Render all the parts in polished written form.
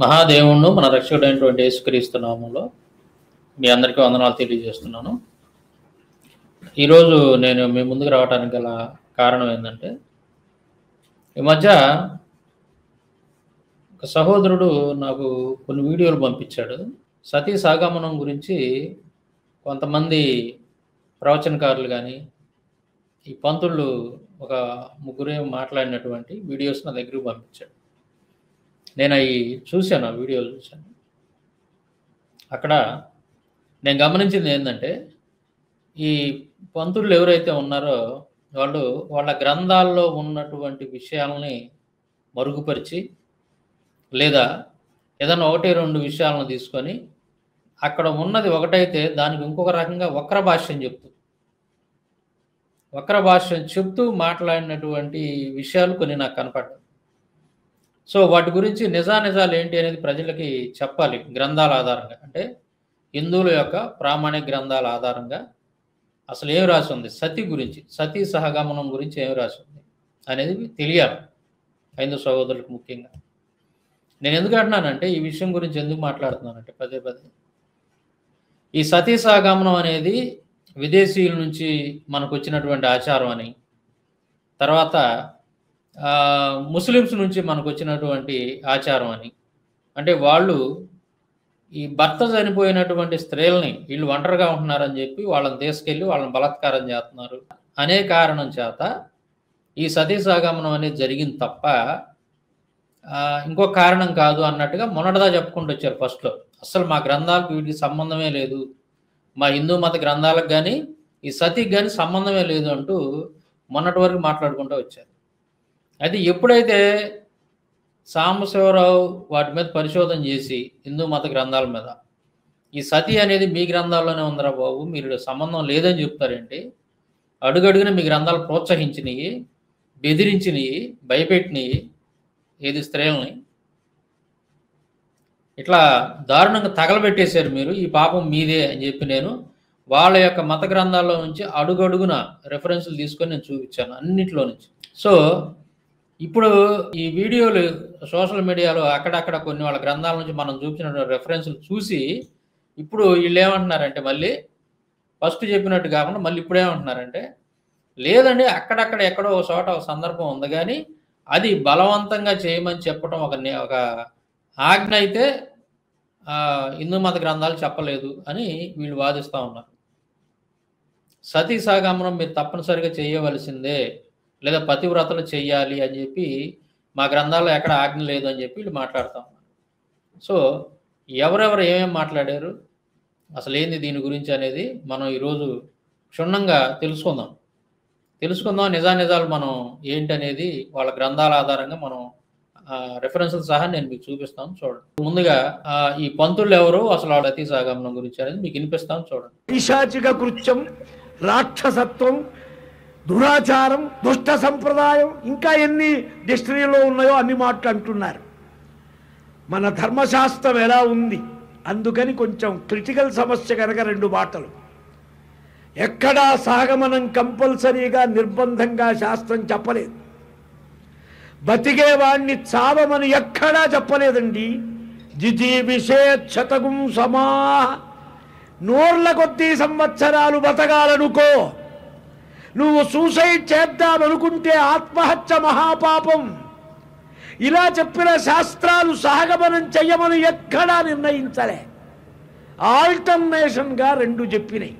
మహాదేవుణ్ణు మన రక్షకుడైనటువంటి యేసుక్రీస్తు నామములో మీ అందరికీ వందనాలు తెలియజేస్తున్నాను. ఈరోజు నేను మీ ముందుకు రావడానికి గల కారణం ఏంటంటే, ఈ మధ్య ఒక సహోదరుడు నాకు కొన్ని వీడియోలు పంపించాడు. సతీ సాగమనం గురించి కొంతమంది ప్రవచనకారులు కానీ, ఈ పంతుళ్ళు ఒక ముగ్గురే మాట్లాడినటువంటి వీడియోస్ నా దగ్గరకు పంపించాడు. నేను అవి చూశాను, ఆ వీడియోలు చూశాను. అక్కడ నేను గమనించింది ఏంటంటే, ఈ పంతులు ఎవరైతే ఉన్నారో వాళ్ళు వాళ్ళ గ్రంథాల్లో ఉన్నటువంటి విషయాలని మరుగుపరిచి, లేదా ఏదైనా ఒకటి రెండు విషయాలను తీసుకొని అక్కడ ఉన్నది ఒకటైతే దానికి ఇంకొక రకంగా వక్ర భాష్యం చెప్తూ మాట్లాడినటువంటి విషయాలు కొన్ని నాకు కనపడ్డాయి. సో వాటి గురించి నిజాలు ఏంటి అనేది ప్రజలకి చెప్పాలి. గ్రంథాల ఆధారంగా, అంటే హిందువుల యొక్క ప్రామాణిక గ్రంథాల ఆధారంగా అసలు ఏం రాసి ఉంది, సతీ గురించి, సతీ సహగమనం గురించి ఏం రాసి ఉంది అనేది తెలియాలి హైందవ సహోదరులకు ముఖ్యంగా. నేను ఎందుకు అంటున్నానంటే, ఈ విషయం గురించి ఎందుకు మాట్లాడుతున్నానంటే పదే ఈ సతీ సహగమనం అనేది విదేశీయుల నుంచి మనకు వచ్చినటువంటి ఆచారం అని, తర్వాత ముస్లిమ్స్ నుంచి మనకు వచ్చినటువంటి ఆచారం అని, అంటే వాళ్ళు ఈ భర్త చనిపోయినటువంటి స్త్రీలని వీళ్ళు ఒంటరిగా ఉంటున్నారని చెప్పి వాళ్ళని తీసుకెళ్ళి వాళ్ళని బలాత్కారం చేస్తున్నారు అనే కారణం చేత ఈ సతీ సాగమనం అనేది జరిగింది తప్ప ఇంకో కారణం కాదు అన్నట్టుగా మొన్నటిదా చెప్పుకుంటూ వచ్చారు ఫస్ట్లో. అసలు మా గ్రంథాలకు వీటికి సంబంధమే లేదు, మా హిందూ మత గ్రంథాలకు కానీ ఈ సతీకి కానీ సంబంధమే లేదు అంటూ మొన్నటి వరకు మాట్లాడుకుంటూ వచ్చారు. అయితే ఎప్పుడైతే సాంబశివరావు వాటి మీద పరిశోధన చేసి హిందూ మత గ్రంథాల మీద ఈ సతీ అనేది మీ గ్రంథాల్లోనే ఉందరా బాబు, మీరు సంబంధం లేదని చెప్తారేంటి, అడుగడుగున మీ గ్రంథాలు ప్రోత్సహించినవి, బెదిరించినవి, భయపెట్టినవి, ఏది స్త్రీలని ఇట్లా దారుణంగా తగలబెట్టేశారు మీరు, ఈ పాపం మీదే అని చెప్పి నేను వాళ్ళ యొక్క మత గ్రంథాల్లో నుంచి అడుగడుగున రెఫరెన్సులు తీసుకొని నేను చూపించాను అన్నింటిలో నుంచి. సో ఇప్పుడు ఈ వీడియోలు సోషల్ మీడియాలో అక్కడక్కడ కొన్ని వాళ్ళ గ్రంథాల నుంచి మనం చూపించిన రెఫరెన్సులు చూసి ఇప్పుడు వీళ్ళు ఏమంటున్నారంటే, మళ్ళీ ఫస్ట్ చెప్పినట్టు కాకుండా మళ్ళీ ఇప్పుడు ఏమంటున్నారంటే, లేదండి అక్కడక్కడ ఎక్కడో ఒక చోట ఒక సందర్భం ఉంది కానీ అది బలవంతంగా చేయమని చెప్పడం ఒక ఆజ్ఞ అయితే హిందూ మత గ్రంథాలు చెప్పలేదు అని వీళ్ళు వాదిస్తూ ఉన్నారు. సతీ సాగమనం మీరు తప్పనిసరిగా చేయవలసిందే, లేదా పతివ్రతలు చెయ్యాలి అని చెప్పి మా గ్రంథాల్లో ఎక్కడ ఆజ్ఞ లేదు అని చెప్పి వీళ్ళు మాట్లాడుతూ ఉన్నారు. సో ఎవరెవరు ఏమేమి మాట్లాడారు, అసలు ఏంది దీని గురించి అనేది మనం ఈరోజు క్షుణ్ణంగా తెలుసుకుందాం. నిజాలు మనం ఏంటనేది వాళ్ళ గ్రంథాల ఆధారంగా మనం రెఫరెన్సులు సహా నేను మీకు చూపిస్తాను చూడండి. ముందుగా ఈ పంతులు ఎవరు, అసలు ఆ సతీ సాగమనం గురించి అనేది మీకు వినిపిస్తాను చూడండి. పైశాచిక కృత్యం, రాక్షసత్వం, దురాచారం, దుష్ట సంప్రదాయం, ఇంకా ఎన్ని డిక్షనరీలో ఉన్నాయో అన్ని మాటలు అంటున్నారు. మన ధర్మశాస్త్రం ఎలా ఉంది, అందుకని కొంచెం క్రిటికల్ సమస్య కనుక రెండు మాటలు. ఎక్కడా సాగమనం కంపల్సరీగా నిర్బంధంగా శాస్త్రం చెప్పలేదు. బతికేవాణ్ణి చావమని ఎక్కడా చెప్పలేదండి. జిజీవిషేక్షతగుం సమా, నూర్ల కొద్దీ సంవత్సరాలు బతకాలనుకో, నువ్వు సూసైడ్ చేద్దామనుకుంటే ఆత్మహత్య మహాపాపం, ఇలా చెప్పిన శాస్త్రాలు సహగమనం చెయ్యమని ఎక్కడా నిర్ణయించలే. ఆల్టర్నేషన్గా రెండు చెప్పినాయి.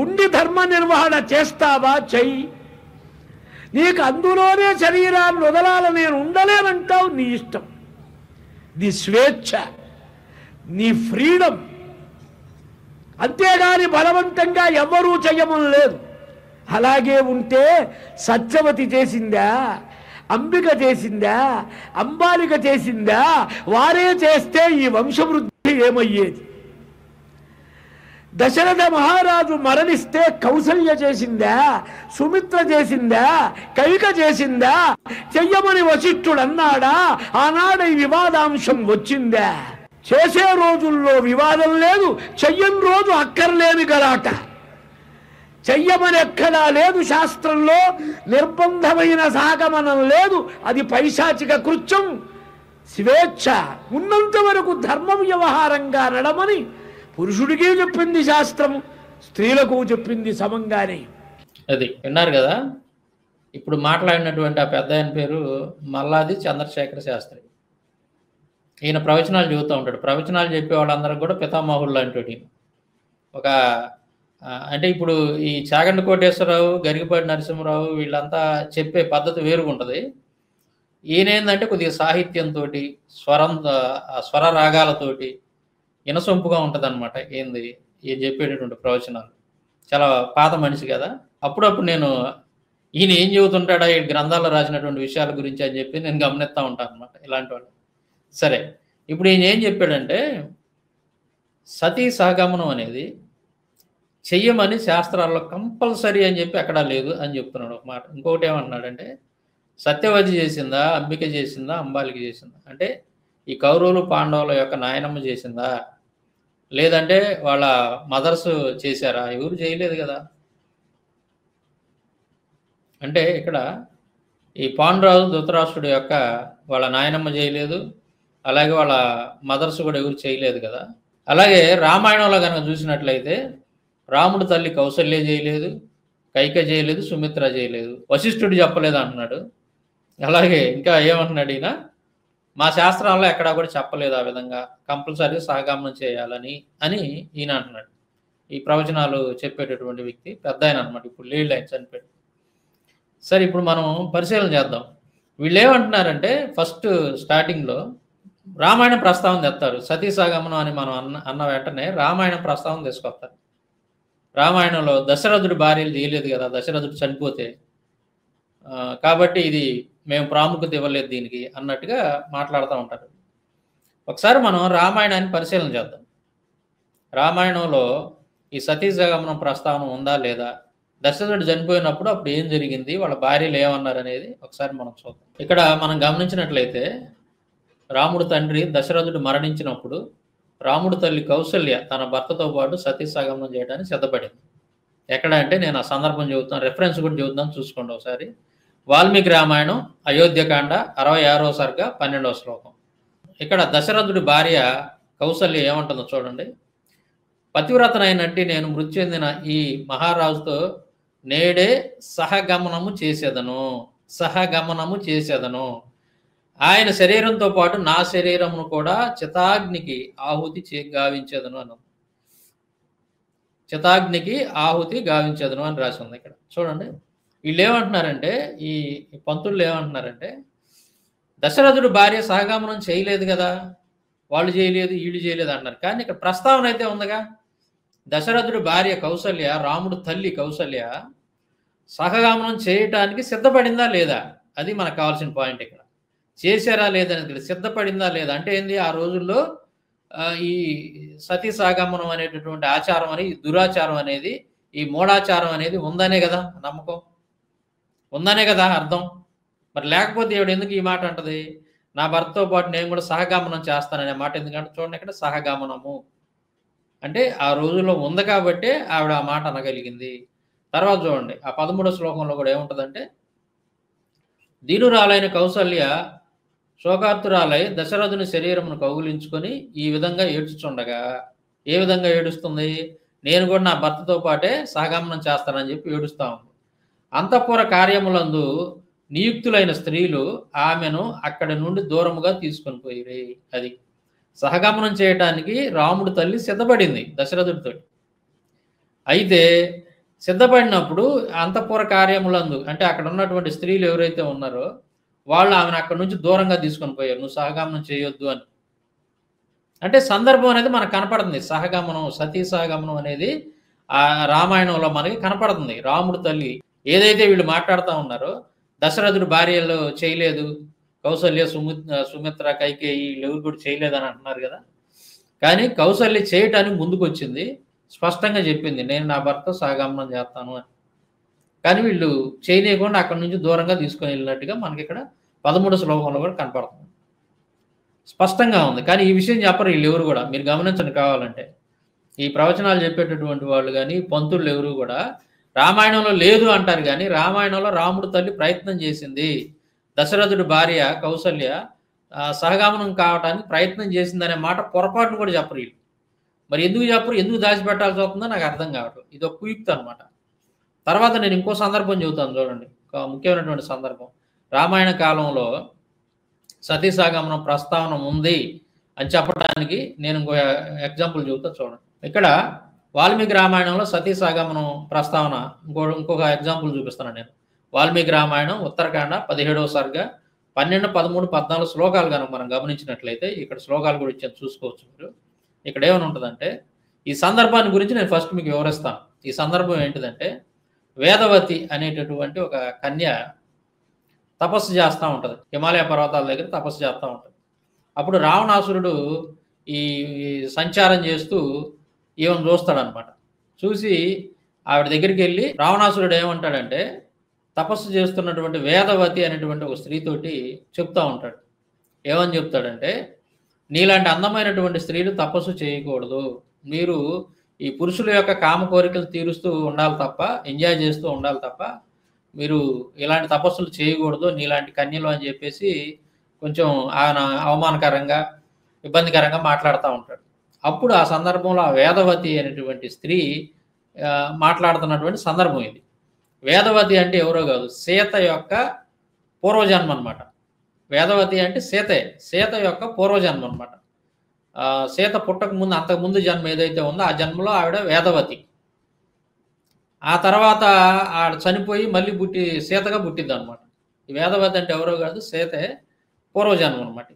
ఉండి ధర్మ నిర్వహణ చేస్తావా, చెయ్యి, నీకు అందులోనే శరీరాన్ని వదలాలని నేను ఉండలేనంటావు, నీ ఇష్టం, నీ స్వేచ్ఛ, నీ ఫ్రీడమ్. అంతేగాని బలవంతంగా ఎవరూ చెయ్యమని లేదు. అలాగే ఉంటే సత్యవతి చేసిందా, అంబిక చేసిందా, అంబాలిక చేసిందా, వారే చేస్తే ఈ వంశవృద్ధి ఏమయ్యేది? దశరథ మహారాజు మరణిస్తే కౌసల్య చేసిందా, సుమిత్ర చేసిందా, కైక చేసిందా? చెయ్యమని వశిష్ఠుడు అన్నాడా? ఆనాడు ఈ వివాదాంశం వచ్చిందా? చేసే రోజుల్లో వివాదం లేదు, చెయ్యని రోజు అక్కర్లేని గలాట. చెయ్యమని ఎక్కడా లేదు శాస్త్రంలో, నిర్బంధమైన సాగమనం లేదు, అది పైశాచిక కృత్యం. స్వేచ్ఛ ఉన్నంత వరకు ధర్మ వ్యవహారంగా నడమని పురుషుడికి చెప్పింది శాస్త్రము, స్త్రీలకు చెప్పింది సమంగానే. అది విన్నారు కదా. ఇప్పుడు మాట్లాడినటువంటి ఆ పెద్ద ఆయన పేరు మల్లాది చంద్రశేఖర శాస్త్రి. ఈయన ప్రవచనాలు చెబుతూ ఉంటాడు. ప్రవచనాలు చెప్పే వాళ్ళందరూ కూడా పితామహుళ్ళు లాంటి ఒక అంటే ఇప్పుడు ఈ చాగంటి కోటేశ్వరరావు, గరికపాటి నరసింహరావు వీళ్ళంతా చెప్పే పద్ధతి వేరుగా ఉంటుంది. ఈయన ఏంటంటే కొద్దిగా సాహిత్యంతో, స్వర రాగాలతోటి ఇనసొంపుగా ఉంటుంది అనమాట. ఏం చెప్పేటటువంటి ప్రవచనాలు. చాలా పాత మనిషి కదా. అప్పుడప్పుడు నేను ఈయన ఏం చెబుతుంటాడా ఈ గ్రంథాల్లో రాసినటువంటి విషయాల గురించి అని చెప్పి నేను గమనిస్తూ ఉంటాను అనమాట ఇలాంటి వాళ్ళు. సరే, ఇప్పుడు ఈయన ఏం చెప్పాడంటే సతీ సహగమనం అనేది చెయ్యమని శాస్త్రాల్లో కంపల్సరీ అని చెప్పి అక్కడ లేదు అని చెప్తున్నాడు ఒక మాట. ఇంకొకటి ఏమంటున్నాడంటే సత్యవతి చేసిందా, అంబిక చేసిందా, అంబాలికి చేసిందా, అంటే ఈ కౌరవులు పాండవుల యొక్క నాయనమ్మ చేసిందా, లేదంటే వాళ్ళ మదర్స్ చేశారా? ఎవరు చేయలేదు కదా. అంటే ఇక్కడ ఈ పాండురాజు ధృతరాష్ట్రుడు యొక్క వాళ్ళ నాయనమ్మ చేయలేదు, అలాగే వాళ్ళ మదర్స్ కూడా ఎవరు చేయలేదు కదా. అలాగే రామాయణంలో కనుక చూసినట్లయితే రాముడు తల్లి కౌసల్య చేయలేదు, కైక చేయలేదు, సుమిత్ర చేయలేదు, వశిష్ఠుడు చెప్పలేదు అంటున్నాడు. అలాగే ఇంకా ఏమంటున్నాడు ఈయన, మా శాస్త్రాల్లో ఎక్కడా కూడా చెప్పలేదు ఆ విధంగా కంపల్సరీగా సహగమనం చేయాలని అని ఈయన అంటున్నాడు. ఈ ప్రవచనాలు చెప్పేటటువంటి వ్యక్తి పెద్ద ఆయన అనమాట. ఇప్పుడు లేడు, ఆయన చనిపోయాడు. సరే, ఇప్పుడు మనం పరిశీలన చేద్దాం. వీళ్ళు ఏమంటున్నారంటే ఫస్ట్ స్టార్టింగ్లో రామాయణ ప్రస్తావన తెస్తారు. సతీ సహగమనం అని మనం అన్న వెంటనే రామాయణ ప్రస్తావన తీసుకొస్తారు. రామాయణంలో దశరథుడి భార్యలు చేయలేదు కదా, దశరథుడు చనిపోతే, కాబట్టి ఇది మేము ప్రాముఖ్యత ఇవ్వలేదు దీనికి అన్నట్టుగా మాట్లాడుతూ ఉంటారు. ఒకసారి మనం రామాయణాన్ని పరిశీలన చేద్దాం. రామాయణంలో ఈ సతీ సహగమనం ప్రస్తావన ఉందా లేదా, దశరథుడు చనిపోయినప్పుడు అప్పుడు ఏం జరిగింది, వాళ్ళ భార్యలు ఏమన్నారు అనేది ఒకసారి మనం చూద్దాం. ఇక్కడ మనం గమనించినట్లయితే రాముడు తండ్రి దశరథుడు మరణించినప్పుడు రాముడు తల్లి కౌసల్య తన భర్తతో పాటు సతీ సహగమనం చేయడానికి సిద్ధపడింది. ఎక్కడ అంటే నేను ఆ సందర్భం చెబుతాను, రెఫరెన్స్ కూడా చెబుతాను, చూసుకోండి ఒకసారి. వాల్మీకి రామాయణం అయోధ్యకాండ 66వ సర్గ 12వ శ్లోకం. ఇక్కడ దశరథుడి భార్య కౌసల్య ఏమంటుందో చూడండి. పతివ్రతనైనట్టి నేను మృతి చెందిన ఈ మహారాజుతో నేడే సహగమనము చేసేదను. ఆయన శరీరంతో పాటు నా శరీరమును కూడా చితాగ్నికి ఆహుతి గావించేదను అన్నది. చితాగ్నికి ఆహుతి గావించేదను అని రాసి ఉంది ఇక్కడ చూడండి. వీళ్ళు ఏమంటున్నారంటే, ఈ పంతులు ఏమంటున్నారంటే దశరథుడు భార్య సహగమనం చేయలేదు కదా, వాళ్ళు చేయలేదు వీళ్ళు చేయలేదు అంటున్నారు. కానీ ఇక్కడ ప్రస్తావన అయితే ఉందిగా. దశరథుడి భార్య కౌసల్య, రాముడు తల్లి కౌసల్య సహగమనం చేయటానికి సిద్ధపడిందా లేదా, అది మనకు కావాల్సిన పాయింట్. ఇక్కడ చేశారా లేదని, సిద్ధపడిందా లేదా అంటే ఏంది, ఆ రోజుల్లో ఈ సతీ సహగమనం అనేటటువంటి ఆచారం అని, దురాచారం అనేది, ఈ మూఢాచారం అనేది ఉందనే కదా నమ్మకం, ఉందనే కదా అర్థం. మరి లేకపోతే ఈవిడ ఎందుకు ఈ మాట అంటది, నా భర్తతో పాటు నేను కూడా సహగమనం చేస్తాననే మాట ఎందుకంటే చూడండి, ఇక్కడ సహగమనము అంటే ఆ రోజుల్లో ఉంది కాబట్టే ఆవిడ ఆ మాట అనగలిగింది. తర్వాత చూడండి ఆ 13వ శ్లోకంలో కూడా ఏముంటుందంటే, దీనురాలైన కౌసల్య శోకార్తురాలై దశరథుని శరీరమును కౌగులించుకొని ఈ విధంగా ఏడుచుండగా, ఏ విధంగా ఏడుస్తుంది, నేను కూడా నా భర్తతో పాటే సహగమనం చేస్తానని చెప్పి ఏడుస్తా ఉంది. అంతఃపుర కార్యములందు నియుక్తులైన స్త్రీలు ఆమెను అక్కడి నుండి దూరముగా తీసుకొని పోయిరి. అది సహగమనం చేయటానికి రాముడు తల్లి సిద్ధపడింది దశరథుడితో. అయితే సిద్ధపడినప్పుడు అంతఃపుర కార్యములందు అంటే అక్కడ ఉన్నటువంటి స్త్రీలు ఎవరైతే ఉన్నారో వాళ్ళు ఆమెను అక్కడి నుంచి దూరంగా తీసుకొని పోయారు, నువ్వు సహగమనం చేయొద్దు అని. అంటే సందర్భం అనేది మనకు కనపడుతుంది. సహగమనం, సతీ సహగమనం అనేది ఆ రామాయణంలో మనకి కనపడుతుంది. రాముడు తల్లి ఏదైతే వీళ్ళు మాట్లాడుతూ ఉన్నారో, దశరథుడు భార్యలు చేయలేదు, కౌసల్య, సుమిత్ర, కైకేయి వీళ్ళెవరు కూడా చేయలేదని అంటున్నారు కదా. కానీ కౌసల్య చేయటానికి ముందుకు వచ్చింది, స్పష్టంగా చెప్పింది నేను నా భర్త సహగమనం చేస్తాను అని. కానీ వీళ్ళు చేయలేకుండా అక్కడి నుంచి దూరంగా తీసుకొని వెళ్ళినట్టుగా మనకి ఇక్కడ 13వ శ్లోకంలో కూడా కనపడుతుంది, స్పష్టంగా ఉంది. కానీ ఈ విషయం చెప్పరు వీళ్ళు ఎవరు కూడా, మీరు గమనించండి కావాలంటే. ఈ ప్రవచనాలు చెప్పేటటువంటి వాళ్ళు కానీ పంతులు ఎవరు కూడా రామాయణంలో లేదు అంటారు, కానీ రామాయణంలో రాముడు తల్లి ప్రయత్నం చేసింది. దశరథుడి భార్య కౌసల్య సహగమనం కావడానికి ప్రయత్నం చేసిందనే మాట పొరపాటును కూడా చెప్పరు వీళ్ళు. మరి ఎందుకు చెప్పరు, ఎందుకు దాచిపెట్టాల్సి వస్తుందో నాకు అర్థం కావట్లేదు. ఇది ఒక కుయుక్తి అనమాట. తర్వాత నేను ఇంకో సందర్భం చెబుతాను చూడండి, ఒక ముఖ్యమైనటువంటి సందర్భం. రామాయణ కాలంలో సతీ సహగమనం ప్రస్తావన ఉంది అని చెప్పడానికి నేను ఇంకో ఎగ్జాంపుల్ చెబుతా చూడండి. ఇక్కడ వాల్మీకి రామాయణంలో సతీ సహగమనం ప్రస్తావన ఇంకొక ఎగ్జాంపుల్ చూపిస్తాను నేను. వాల్మీకి రామాయణం ఉత్తరకాండ 17వ సర్గ 12, 13, 14 శ్లోకాలు కనుక మనం గమనించినట్లయితే, ఇక్కడ శ్లోకాలు కూడా ఇచ్చాను చూసుకోవచ్చు మీరు. ఇక్కడ ఏమని ఉంటుందంటే, ఈ సందర్భాన్ని గురించి నేను ఫస్ట్ మీకు వివరిస్తాను. ఈ సందర్భం ఏంటిదంటే, వేదవతి అనేటటువంటి ఒక కన్య తపస్సు చేస్తూ ఉంటుంది, హిమాలయ పర్వతాల దగ్గర తపస్సు చేస్తూ ఉంటుంది. అప్పుడు రావణాసురుడు ఈ సంచారం చేస్తూ ఈమెను చూస్తాడనమాట. చూసి ఆవిడ దగ్గరికి వెళ్ళి రావణాసురుడు ఏమంటాడంటే, తపస్సు చేస్తున్నటువంటి వేదవతి అనేటువంటి ఒక స్త్రీతోటి చెప్తా ఉంటాడు. ఏమని చెప్తాడంటే, నీలాంటి అందమైనటువంటి స్త్రీలు తపస్సు చేయకూడదు, మీరు ఈ పురుషుల యొక్క కామ కోరికలు తీరుస్తూ ఉండాలి తప్ప, ఎంజాయ్ చేస్తూ ఉండాలి తప్ప, మీరు ఇలాంటి తపస్సులు చేయకూడదు నీలాంటి కన్యలు అని చెప్పేసి కొంచెం ఆయన అవమానకరంగా ఇబ్బందికరంగా మాట్లాడుతూ ఉంటాడు. అప్పుడు ఆ సందర్భంలో ఆ వేదవతి అనేటువంటి స్త్రీ మాట్లాడుతున్నటువంటి సందర్భం ఇది. వేదవతి అంటే ఎవరో కాదు, సీత యొక్క పూర్వజన్మ అనమాట. వేదవతి అంటే సీత యొక్క పూర్వజన్మ అనమాట. సీత పుట్టక ముందు, అంతకుముందు జన్మ ఏదైతే ఉందో ఆ జన్మలో ఆవిడ వేదవతి. ఆ తర్వాత ఆవిడ చనిపోయి మళ్ళీ సీతగా పుట్టిద్ది అనమాట. ఈ వేదవతి అంటే ఎవరో కాదు, సీతే పూర్వజన్మ అనమాట.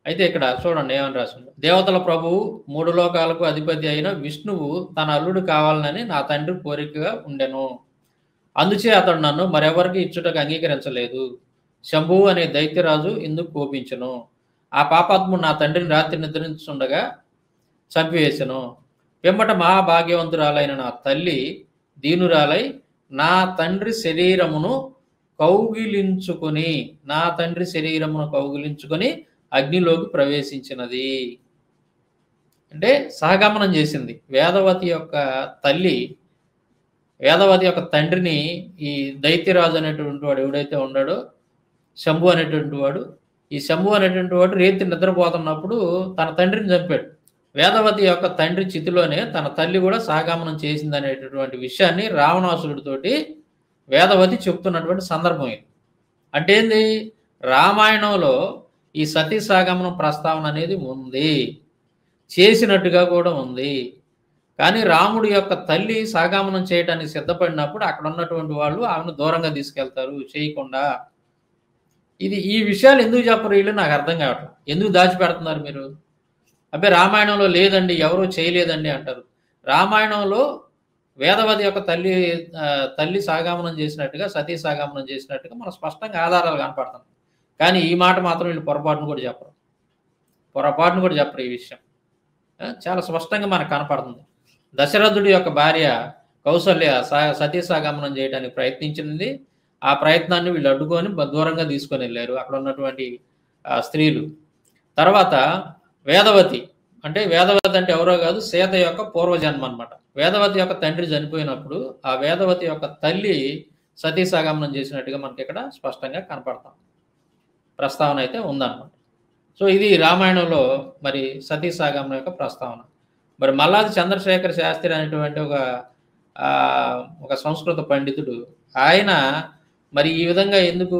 అయితే ఇక్కడ చూడండి ఏమని రాసింది. దేవతల ప్రభువు 3 లోకాలకు అధిపతి అయిన విష్ణువు తన అల్లుడు కావాలని నా తండ్రి కోరికగా ఉండెను. అందుచే అతడు నన్ను మరెవరికి ఇచ్చుటకు అంగీకరించలేదు. శంభువు అనే దైత్యరాజు ఇందుకు కోపించను. ఆ పాపాత్ముడు నా తండ్రిని రాత్రి నిద్రించుండగా చంపివేశను. పిమ్మట మహాభాగ్యవంతురాలైన నా తల్లి దీనురాలై నా తండ్రి శరీరమును కౌగిలించుకొని అగ్నిలోకి ప్రవేశించినది. అంటే సహగమనం చేసింది. వేదవతి యొక్క తండ్రిని ఈ దైత్యరాజు అనేటువంటి వాడు ఎవడైతే ఉన్నాడో, శంభు అనేటువంటి వాడు, ఈ శంభు అనేటువంటి వాడు రేతి నిద్రపోతున్నప్పుడు తన తండ్రిని చంపాడు. వేదవతి యొక్క తండ్రి చితిలోనే తన తల్లి కూడా సహగమనం చేసింది అనేటటువంటి విషయాన్ని రావణాసురుడితోటి వేదవతి చెప్తున్నటువంటి సందర్భం ఇది. అంటే ఏంది, రామాయణంలో ఈ సతీ సహగమనం ప్రస్తావన అనేది ఉంది, చేసినట్టుగా కూడా ఉంది. కానీ రాముడి యొక్క తల్లి సహగమనం చేయడానికి సిద్ధపడినప్పుడు అక్కడ ఉన్నటువంటి వాళ్ళు ఆమెను దూరంగా తీసుకెళ్తారు చేయకుండా. ఈ విషయాలు ఎందుకు చెప్పరు వీళ్ళు నాకు అర్థం కావట్లేదు. ఎందుకు దాచిపెడుతున్నారు మీరు? అబ్బే రామాయణంలో లేదండి, ఎవరూ చేయలేదండి అంటారు. రామాయణంలో వేదవతి యొక్క తల్లి సహగమనం చేసినట్టుగా, సతీ సహగమనం చేసినట్టుగా మన స్పష్టంగా ఆధారాలు కనపడుతుంది. కానీ ఈ మాట మాత్రం వీళ్ళు పొరపాటును కూడా చెప్పరు ఈ విషయం. చాలా స్పష్టంగా మనకు కనపడుతుంది. దశరథుడి యొక్క భార్య కౌసల్య సతీ సహగమనం చేయడానికి ప్రయత్నించింది. ఆ ప్రయత్నాన్ని వీళ్ళు అడ్డుకొని దూరంగా తీసుకొని వెళ్ళారు అక్కడ ఉన్నటువంటి స్త్రీలు. తర్వాత వేదవతి అంటే ఎవరో కాదు, సీత యొక్క పూర్వజన్మ అనమాట. వేదవతి యొక్క తండ్రి చనిపోయినప్పుడు ఆ వేదవతి యొక్క తల్లి సతీ సహగమనం చేసినట్టుగా మనకి ఇక్కడ స్పష్టంగా కనపడతాం. ప్రస్తావన అయితే ఉందన్నమాట. సో ఇది రామాయణంలో మరి సతీ సహగమనం యొక్క ప్రస్తావన. మరి మల్లాది చంద్రశేఖర శాస్త్రి అనేటువంటి ఒక సంస్కృత పండితుడు, ఆయన మరి ఈ విధంగా ఎందుకు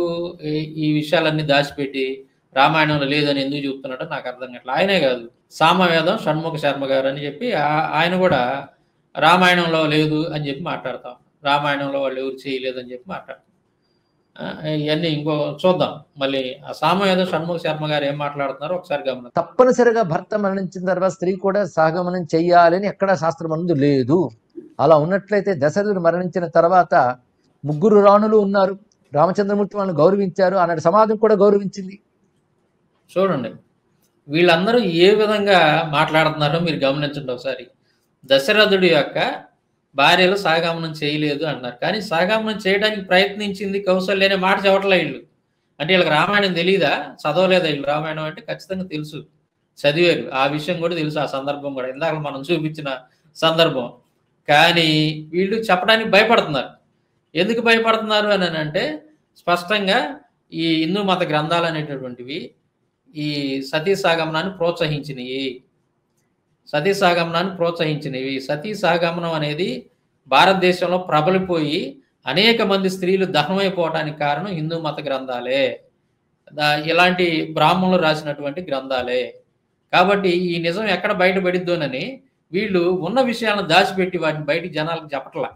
ఈ విషయాలన్నీ దాచిపెట్టి రామాయణంలో లేదని ఎందుకు చెప్తున్నాడో నాకు అర్థం కావట్లేదు. ఆయనే కాదు, సామవేదం షణ్ముఖ శర్మ గారు అని చెప్పి ఆయన కూడా రామాయణంలో లేదు అని చెప్పి మాట్లాడతాం. రామాయణంలో వాళ్ళు ఎవరు చేయలేదని చెప్పి మాట్లాడతాం. ఇవన్నీ ఇంకో చూద్దాం. మళ్ళీ ఆ సామవేదం షణ్ముఖ శర్మ గారు ఏం మాట్లాడుతున్నారో ఒకసారి గమనిద్దాం. తప్పనిసరిగా భర్త మరణించిన తర్వాత స్త్రీ కూడా సహగమనం చెయ్యాలని ఎక్కడా శాస్త్రం అందు లేదు. అలా ఉన్నట్లయితే దశరథుడు మరణించిన తర్వాత 3 రాణులు ఉన్నారు. రామచంద్రమూర్తి వాళ్ళని గౌరవించారు, ఆనాడు సమాజం కూడా గౌరవించింది. చూడండి వీళ్ళందరూ ఏ విధంగా మాట్లాడుతున్నారో మీరు గమనించండి ఒకసారి. దశరథుడి యొక్క భార్యలు సహగమనం చేయలేదు అన్నారు, కానీ సహగమనం చేయడానికి ప్రయత్నించింది కౌసల్య అనే మాట చెప్పట్లే వీళ్ళు. అంటే వీళ్ళకి రామాయణం తెలియదా, చదవలేదా వీళ్ళు? రామాయణం అంటే ఖచ్చితంగా తెలుసు, చదివారు, ఆ విషయం కూడా తెలుసు. ఆ సందర్భం కూడా ఇందాక మనం చూపించిన సందర్భం. కానీ వీళ్ళు చెప్పడానికి భయపడుతున్నారు. ఎందుకు భయపడుతున్నారు అని అంటే, స్పష్టంగా ఈ హిందూ మత గ్రంథాలు అనేటటువంటివి ఈ సతీ సాగమనాన్ని ప్రోత్సహించినవి. సతీ సాగమనాన్ని ప్రోత్సహించినవి. సతీ సాగమనం అనేది భారతదేశంలో ప్రబలిపోయి అనేక మంది స్త్రీలు దహనమైపోవటానికి కారణం హిందూ మత గ్రంథాలే, ఇలాంటి బ్రాహ్మణులు రాసినటువంటి గ్రంథాలే. కాబట్టి ఈ నిజం ఎక్కడ బయటపడిద్దోనని వీళ్ళు ఉన్న విషయాలను దాచిపెట్టి వాటిని బయటికి జనాలకు చెప్పట్లా.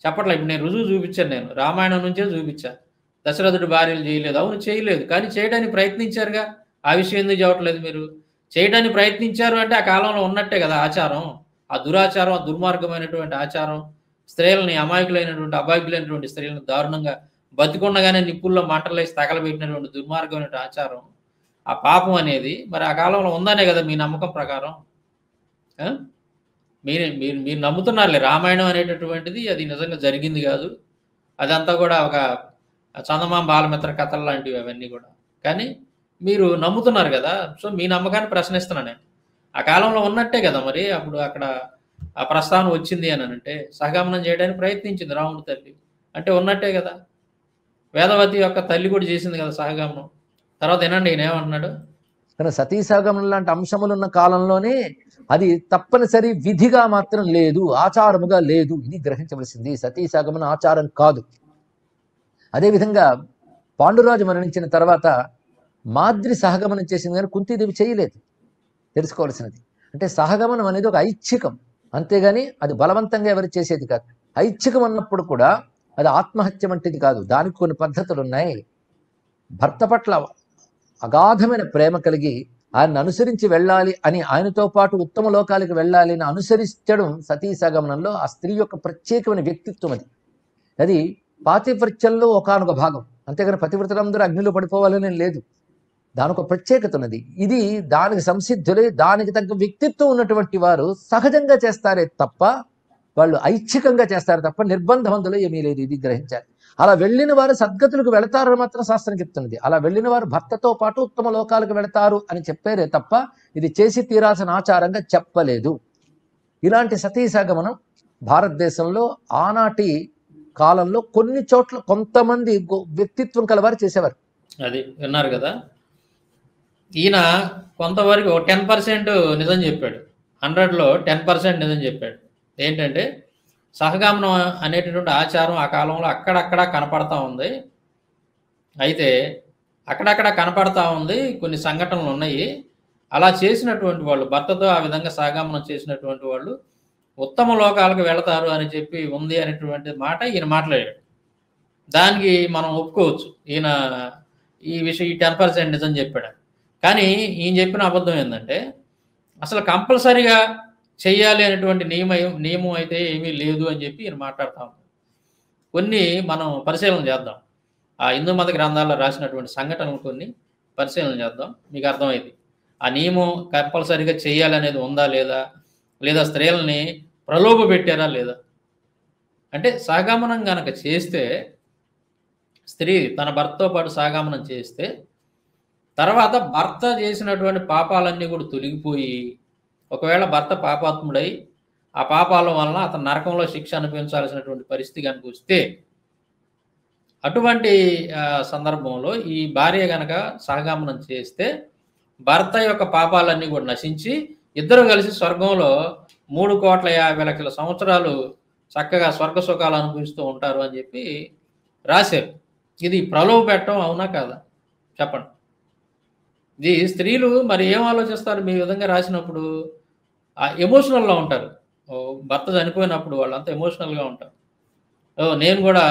ఇప్పుడు నేను రుజువు చూపించాను, నేను రామాయణం నుంచే చూపించా. దశరథుడి భార్యలు చేయలేదు, అవును చేయలేదు, కానీ చేయడానికి ప్రయత్నించారుగా. ఆ విషయం ఎందుకు చెప్పట్లేదు మీరు? చేయడానికి ప్రయత్నించారు అంటే ఆ కాలంలో ఉన్నట్టే కదా ఆచారం. ఆ దురాచారం, ఆ దుర్మార్గమైనటువంటి ఆచారం, స్త్రీలని అమాయకులైనటువంటి అభాగ్యులైనటువంటి స్త్రీలను దారుణంగా బతికుండగానే నిప్పుల్లో మంటలేసి తగలబెట్టినటువంటి దుర్మార్గమైన ఆచారం, ఆ పాపం అనేది మరి ఆ కాలంలో ఉందనే కదా మీ నమ్మకం ప్రకారం. మీరు మీరు మీరు నమ్ముతున్నారులే రామాయణం అనేటటువంటిది అది నిజంగా జరిగింది కాదు, అదంతా కూడా ఒక చందమామ బాలమిత్ర కథలు లాంటివి అవన్నీ కూడా. కానీ మీరు నమ్ముతున్నారు కదా, సో మీ నమ్మకాన్ని ప్రశ్నిస్తున్నాను నేను. ఆ కాలంలో ఉన్నట్టే కదా మరి అప్పుడు అక్కడ ఆ ప్రస్తావన వచ్చింది అని అంటే సహగమనం చేయడానికి ప్రయత్నించింది రాముడి తల్లి అంటే ఉన్నట్టే కదా. వేదవతి యొక్క తల్లి కూడా చేసింది కదా సహగమనం. తర్వాత ఏనండి ఈయన ఏమంటున్నాడు, కానీ సతీ సహగమనం లాంటి అంశములు ఉన్న కాలంలోనే అది తప్పనిసరి విధిగా మాత్రం లేదు, ఆచారముగా లేదు. ఇది గ్రహించవలసింది. సతీ సహగమన ఆచారం కాదు. అదేవిధంగా పాండురాజు మరణించిన తర్వాత మాద్రి సహగమనం చేసింది కానీ కుంతీదేవి చేయలేదు. తెలుసుకోవాల్సినది అంటే సహగమనం అనేది ఒక ఐచ్ఛికం, అంతేగాని అది బలవంతంగా ఎవరు చేసేది కాదు. ఐచ్ఛికం అన్నప్పుడు కూడా అది ఆత్మహత్య వంటిది కాదు. దానికి కొన్ని పద్ధతులు ఉన్నాయి. భర్త పట్ల అగాధమైన ప్రేమ కలిగి ఆయన అనుసరించి వెళ్ళాలి అని, ఆయనతో పాటు ఉత్తమ లోకాలకు వెళ్ళాలి అని అనుసరించడం సతీ సహగమనంలో ఆ స్త్రీ యొక్క ప్రత్యేకమైన వ్యక్తిత్వం. అది పాతివ్రత్యంలో ఒకానొక భాగం, అంతేగాని పతివ్రతలందరూ అగ్నిలో పడిపోవాలని లేదు. దానికి ఒక ప్రత్యేకత ఉన్నది. ఇది దానికి సంసిద్ధులై దానికి తగ్గ వ్యక్తిత్వం ఉన్నటువంటి వారు సహజంగా చేస్తారే తప్ప, వాళ్ళు ఐచ్ఛికంగా చేస్తారు తప్ప నిర్బంధమందులో ఏమీ లేదు. ఇది గ్రహించాలి. అలా వెళ్ళిన వారు సద్గతులకు వెళతారని మాత్రం శాస్త్రం చెప్తున్నది. అలా వెళ్ళిన వారు భర్తతో పాటు ఉత్తమ లోకాలకు వెళతారు అని చెప్పారే తప్ప ఇది చేసి తీరాల్సిన ఆచారంగా చెప్పలేదు. ఇలాంటి సతీ సహగమనం భారతదేశంలో ఆనాటి కాలంలో కొన్ని చోట్ల కొంతమంది వ్యక్తిత్వం కలవారు చేసేవారు. అది విన్నారు కదా. ఈయన కొంతవరకు 10% నిజం చెప్పాడు, 100లో 10% నిజం చెప్పాడు. ఏంటంటే సహగమనం అనేటటువంటి ఆచారం ఆ కాలంలో అక్కడక్కడ కనపడతా ఉంది. అయితే అక్కడక్కడ కనపడతా ఉంది, కొన్ని సంఘటనలు ఉన్నాయి. అలా చేసినటువంటి వాళ్ళు, భర్తతో ఆ విధంగా సహగమనం చేసినటువంటి వాళ్ళు ఉత్తమ లోకాలకు వెళతారు అని చెప్పి ఉంది అనేటువంటి మాట ఈయన మాట్లాడాడు. దానికి మనం ఒప్పుకోవచ్చు. ఈయన ఈ విషయం ఈ 10% నిజం చెప్పాడు. కానీ ఈయన చెప్పిన అబద్ధం ఏంటంటే అసలు కంపల్సరీగా చెయ్యాలి అనేటువంటి నియమం అయితే ఏమీ లేదు అని చెప్పి ఈయన మాట్లాడుతూ ఉంటాం. కొన్ని మనం పరిశీలన చేద్దాం. ఆ హిందూ మత గ్రంథాల్లో రాసినటువంటి సంఘటనలు కొన్ని పరిశీలన చేద్దాం, మీకు అర్థమైంది. ఆ నియమం కంపల్సరీగా చెయ్యాలి అనేది ఉందా లేదా, లేదా స్త్రీలని ప్రలోభ పెట్టారా లేదా. అంటే సహగమనం కనుక చేస్తే, స్త్రీ తన భర్తతో పాటు సహగమనం చేస్తే తర్వాత భర్త చేసినటువంటి పాపాలన్నీ కూడా తొలగిపోయి, ఒకవేళ భర్త పాపాత్ముడై ఆ పాపాల వలన అతను నరకంలో శిక్ష అనుభవించాల్సినటువంటి పరిస్థితి కనుక వస్తే, అటువంటి సందర్భంలో ఈ భార్య కనుక సహగమనం చేస్తే భర్త యొక్క పాపాలన్నీ కూడా నశించి ఇద్దరు కలిసి స్వర్గంలో 3,50,00,000 సంవత్సరాలు చక్కగా స్వర్గ సుఖాలు అనుభవిస్తూ ఉంటారు అని చెప్పి రాశారు. ఇది ప్రలోభ పెట్టడం అవునా కాదా చెప్పండి. ఇది స్త్రీలు మరి ఏం ఆలోచిస్తారు మీ విధంగా రాసినప్పుడు? ఎమోషనల్గా ఉంటారు. భర్త చనిపోయినప్పుడు వాళ్ళంతా ఎమోషనల్గా ఉంటారు. నేను కూడా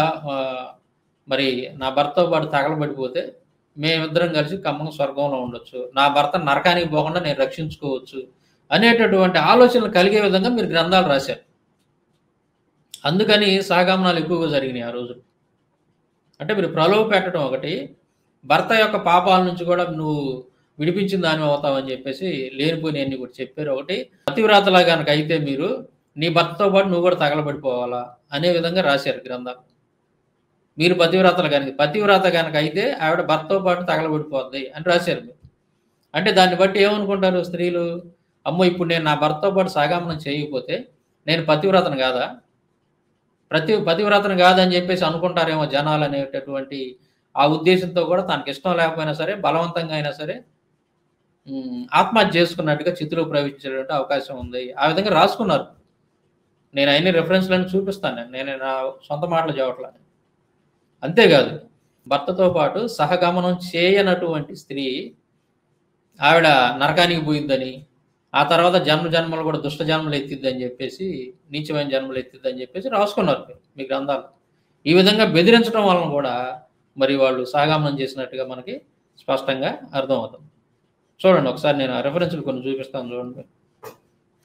మరి నా భర్తతో పాటు తగలబడిపోతే మేమిద్దరం కలిసి ఖమ్మంగా స్వర్గంలో ఉండొచ్చు, నా భర్త నరకానికి పోకుండా నేను రక్షించుకోవచ్చు అనేటటువంటి ఆలోచనలు కలిగే విధంగా మీరు గ్రంథాలు రాశారు. అందుకని సహగమనాలు ఎక్కువగా జరిగినాయి ఆ రోజు. అంటే మీరు ప్రలోభ పెట్టడం ఒకటి, భర్త యొక్క పాపాల నుంచి కూడా నువ్వు విడిపించిన దాని అవుతావని చెప్పేసి లేనిపోయినవన్నీ కూడా చెప్పారు. ఒకటి, పతివ్రతలా కనుక అయితే మీరు నీ భర్తతో పాటు నువ్వు కూడా తగలబడిపోవాలా అనే విధంగా రాశారు గ్రంథాలు. మీరు పతివ్రత కనుక అయితే ఆవిడ భర్తతో పాటు తగలబడిపోద్ది అని రాశారు మీరు. అంటే దాన్ని బట్టి ఏమనుకుంటారు స్త్రీలు, అమ్మో ఇప్పుడు నేను నా భర్తతో పాటు సహగమనం చేయకపోతే నేను పతివ్రతను కాదా, పతివ్రతను కాదని చెప్పేసి అనుకుంటారేమో జనాలు అనేటటువంటి ఆ ఉద్దేశంతో కూడా తనకి ఇష్టం లేకపోయినా సరే బలవంతంగా అయినా సరే ఆత్మహత్య చేసుకున్నట్టుగా చిత్తులో ప్రవేశించేటువంటి అవకాశం ఉంది. ఆ విధంగా రాసుకున్నారు. నేను అన్ని రెఫరెన్స్‌లన్నీ చూపిస్తాను. నేను నా సొంత మాటలు చెప్పట్లా. అంతేకాదు భర్తతో పాటు సహగమనం చేయనటువంటి స్త్రీ ఆవిడ నరకానికి పోయిద్దని, ఆ తర్వాత జన్మలు కూడా దుష్ట జన్మలు ఎత్తిద్దని చెప్పేసి, నీచమైన జన్మలు ఎత్తిద్దని చెప్పేసి రాసుకున్నారు మీ గ్రంథాలు. ఈ విధంగా బెదిరించడం వలన కూడా మరి వాళ్ళు సహగమనం చేసినట్టుగా మనకి స్పష్టంగా అర్థమవుతుంది. చూడండి ఒకసారి నేను రెఫరెన్స్‌లు కొన్ని చూపిస్తాను చూడండి.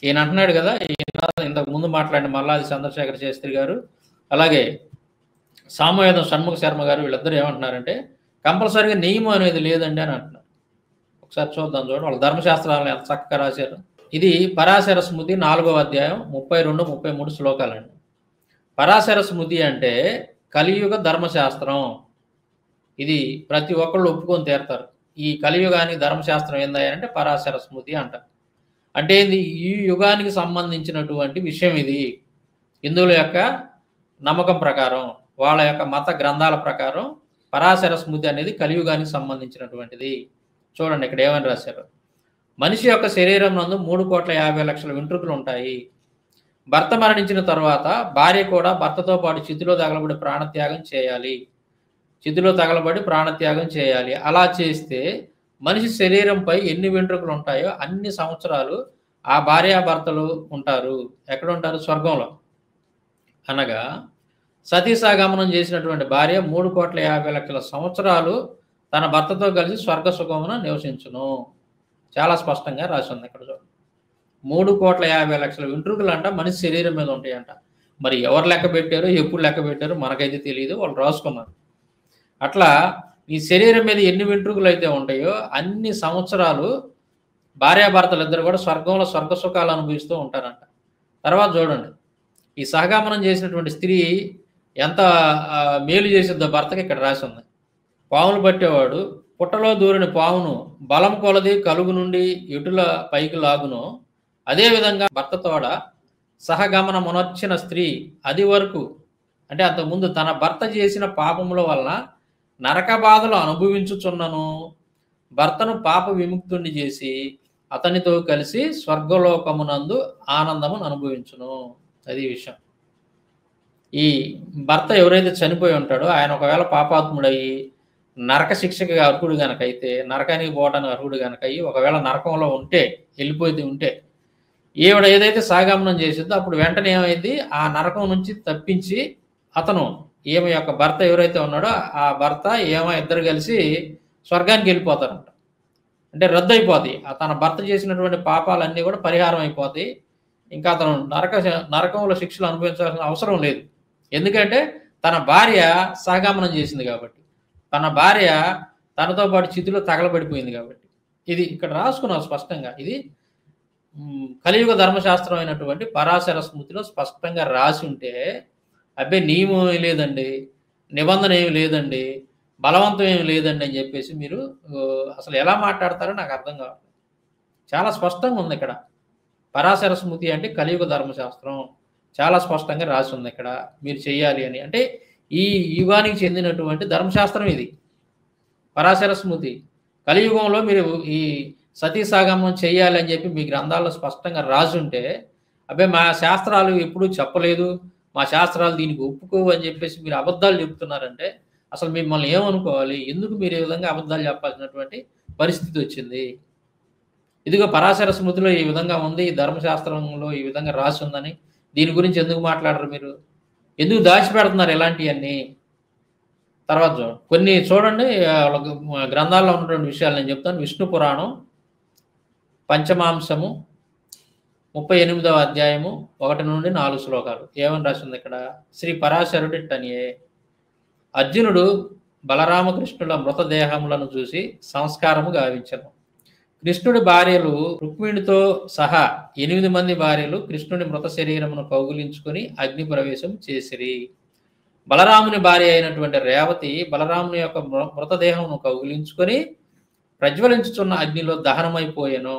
ఈయన అంటున్నాడు కదా, ఈయన ఇంతకు ముందు మాట్లాడిన మల్లాది చంద్రశేఖర శాస్త్రి గారు, అలాగే సామవేదం షణ్ముఖ శర్మ గారు వీళ్ళిద్దరూ ఏమంటున్నారంటే కంపల్సరీగా నియమం అనేది లేదండి అని అంటున్నారు. ఒకసారి చూద్దాం చూడండి, వాళ్ళ ధర్మశాస్త్రాలను ఎంత చక్కగా రాశారు. ఇది పరాశర స్మృతి 4వ అధ్యాయం 32, 33 శ్లోకాలండి. పరాశర స్మృతి అంటే కలియుగ ధర్మశాస్త్రం. ఇది ప్రతి ఒక్కళ్ళు ఒప్పుకొని తీరుతారు. ఈ కలియుగానికి ధర్మశాస్త్రం ఏందంటే పరాశర స్మృతి అంటారు. అంటే ఈ యుగానికి సంబంధించినటువంటి విషయం ఇది. హిందువుల యొక్క నమ్మకం ప్రకారం, వాళ్ళ యొక్క మత గ్రంథాల ప్రకారం పరాశర స్మృతి అనేది కలియుగానికి సంబంధించినటువంటిది. చూడండి ఇక్కడ ఏమని రాశారు. మనిషి యొక్క శరీరం నందు 3,50,00,000 వెంట్రుకలు ఉంటాయి. భర్త మరణించిన తర్వాత భార్య కూడా భర్తతో పాటు చితిలో తగలబడి ప్రాణత్యాగం చేయాలి. అలా చేస్తే మనిషి శరీరంపై ఎన్ని వెంట్రుకలు ఉంటాయో అన్ని సంవత్సరాలు ఆ భార్యాభర్తలు ఉంటారు. ఎక్కడ ఉంటారు? స్వర్గంలో. అనగా సతీసాగమనం చేసినటువంటి భార్య 3,50,00,000 సంవత్సరాలు తన భర్తతో కలిసి స్వర్గ సుఖమున నివసించును. చాలా స్పష్టంగా రాసి ఉంది ఇక్కడ చూడండి. 3,50,00,000 వెంట్రుకలు అంట మనిషి శరీరం మీద ఉంటాయంట. మరి ఎవరు లెక్క పెట్టారో, ఎప్పుడు లెక్క పెట్టారో మనకైతే తెలియదు, వాళ్ళు రాసుకున్నారు. అట్లా ఈ శరీరం మీద ఎన్ని వెంట్రుకలు అయితే ఉంటాయో అన్ని సంవత్సరాలు భార్యాభర్తలు ఇద్దరు కూడా స్వర్గంలో స్వర్గ సుఖాలు అనుభవిస్తూ ఉంటారంట. తర్వాత చూడండి, ఈ సహగమనం చేసినటువంటి స్త్రీ ఎంత మేలు చేసిద్దో భర్తకి ఇక్కడ రాసి ఉంది. పాములు పట్టేవాడు పుట్టలో దూరిన పామును బలం కొలది కలుగు నుండి ఎటుల పైకి లాగును, అదేవిధంగా భర్తతోడ సహగమనమునర్చిన స్త్రీ అది వరకు అంటే అంతకుముందు తన భర్త చేసిన పాపముల వలన నరక బాధలు అనుభవించుచున్నను భర్తను పాప విముక్తుణ్ణి చేసి అతనితో కలిసి స్వర్గలోకమునందు ఆనందమును అనుభవించును. అది విషయం. ఈ భర్త ఎవరైతే చనిపోయి ఉంటాడో ఆయన ఒకవేళ పాపాత్ముడయ్యి నరక శిక్షకి అర్హుడు గనకైతే, నరకానికి పోవడానికి అర్హుడు గనక అయ్యి ఒకవేళ నరకంలో వెళ్ళిపోతే ఉంటే ఈవిడ ఏదైతే సహగమనం చేసిందో అప్పుడు వెంటనే ఏమైంది, ఆ నరకం నుంచి తప్పించి అతను ఈమె యొక్క భర్త ఎవరైతే ఉన్నాడో ఆ భర్త ఏమో ఇద్దరు కలిసి స్వర్గానికి వెళ్ళిపోతారంట. అంటే రద్దు అయిపోతాయి. తన భర్త చేసినటువంటి పాపాలన్నీ కూడా పరిహారం అయిపోతాయి. ఇంకా అతను నరకంలో శిక్షలు అనుభవించాల్సిన అవసరం లేదు. ఎందుకంటే తన భార్య సహగమనం చేసింది కాబట్టి, తన భార్య తనతో పాటు చితిలో తగలబడిపోయింది కాబట్టి. ఇది ఇక్కడ రాసుకున్నాం స్పష్టంగా. ఇది కలియుగ ధర్మశాస్త్రం అయినటువంటి పరాశర స్మృతిలో స్పష్టంగా రాసి ఉంటే అబ్బే నియమం ఏమి లేదండి, నిబంధన ఏమి లేదండి, బలవంతం ఏమి లేదండి అని చెప్పేసి మీరు అసలు ఎలా మాట్లాడతారో నాకు అర్థం కావాలి. చాలా స్పష్టంగా ఉంది ఇక్కడ. పరాశర స్మృతి అంటే కలియుగ ధర్మశాస్త్రం చాలా స్పష్టంగా రాసి ఉంది ఇక్కడ, మీరు చేయాలి అని. అంటే ఈ యుగానికి చెందినటువంటి ధర్మశాస్త్రం ఇది పరాశర స్మృతి. కలియుగంలో మీరు ఈ సతీ సాగమనం చేయాలి అని చెప్పి మీ గ్రంథాల్లో స్పష్టంగా రాసి ఉంటే అబ్బాయి మా శాస్త్రాలు ఎప్పుడూ చెప్పలేదు, మా శాస్త్రాలు దీనికి ఒప్పుకోవు అని చెప్పేసి మీరు అబద్ధాలు చెప్తున్నారంటే అసలు మిమ్మల్ని ఏమనుకోవాలి? ఎందుకు మీరు ఈ విధంగా అబద్ధాలు చెప్పాల్సినటువంటి పరిస్థితి వచ్చింది? ఇదిగో పరాశర స్మృతిలో ఈ విధంగా ఉంది, ఈ ధర్మశాస్త్రంలో ఈ విధంగా రాసి ఉందని దీని గురించి ఎందుకు మాట్లాడరు? మీరు ఎందుకు దాచిపెడుతున్నారు ఇలాంటివన్నీ? తర్వాత కొన్ని చూడండి గ్రంథాల్లో ఉన్నటువంటి విషయాలు నేను చెప్తాను. విష్ణు పురాణం పంచమాంశము 38వ అధ్యాయము 1 నుండి 4 శ్లోకాలు ఏమని రాసింది ఇక్కడ? శ్రీ పరాశరుడిట్టనియే అర్జునుడు బలరామకృష్ణుల మృతదేహములను చూసి సంస్కారము గావించను. కృష్ణుడి భార్యలు రుక్మిణితో సహా 8 మంది భార్యలు కృష్ణుడి మృత శరీరమును కౌగిలించుకొని అగ్ని ప్రవేశం చేసిరి. బలరాముని భార్య అయినటువంటి రేవతి బలరాముని యొక్క మృతదేహమును కౌగిలించుకొని ప్రజ్వలించుచున్న అగ్నిలో దహనమైపోయాను.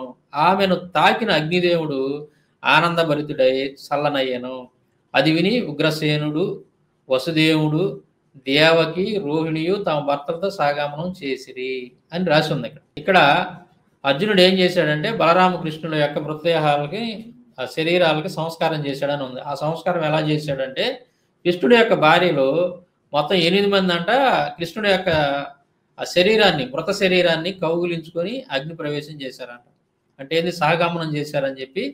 ఆమెను తాకిన అగ్నిదేవుడు ఆనందభరితుడై చల్లనయ్యను. అది విని ఉగ్రసేనుడు, వసుదేవుడు, దేవకి రోహిణియు తమ భర్తలతో సహగమనం చేసిరి అని రాసి ఉంది. ఇక్కడ అర్జునుడు ఏం చేశాడంటే బలరామకృష్ణుల యొక్క మృతదేహాలకి ఆ శరీరాలకి సంస్కారం చేశాడని ఉంది. ఆ సంస్కారం ఎలా చేశాడంటే కృష్ణుడి యొక్క భార్యలో మొత్తం 8 మంది అంట కృష్ణుడి యొక్క ఆ శరీరాన్ని మృత శరీరాన్ని కౌగులించుకొని అగ్ని ప్రవేశం చేశారంట. అంటే ఏంది సహగమనం చేశారని చెప్పి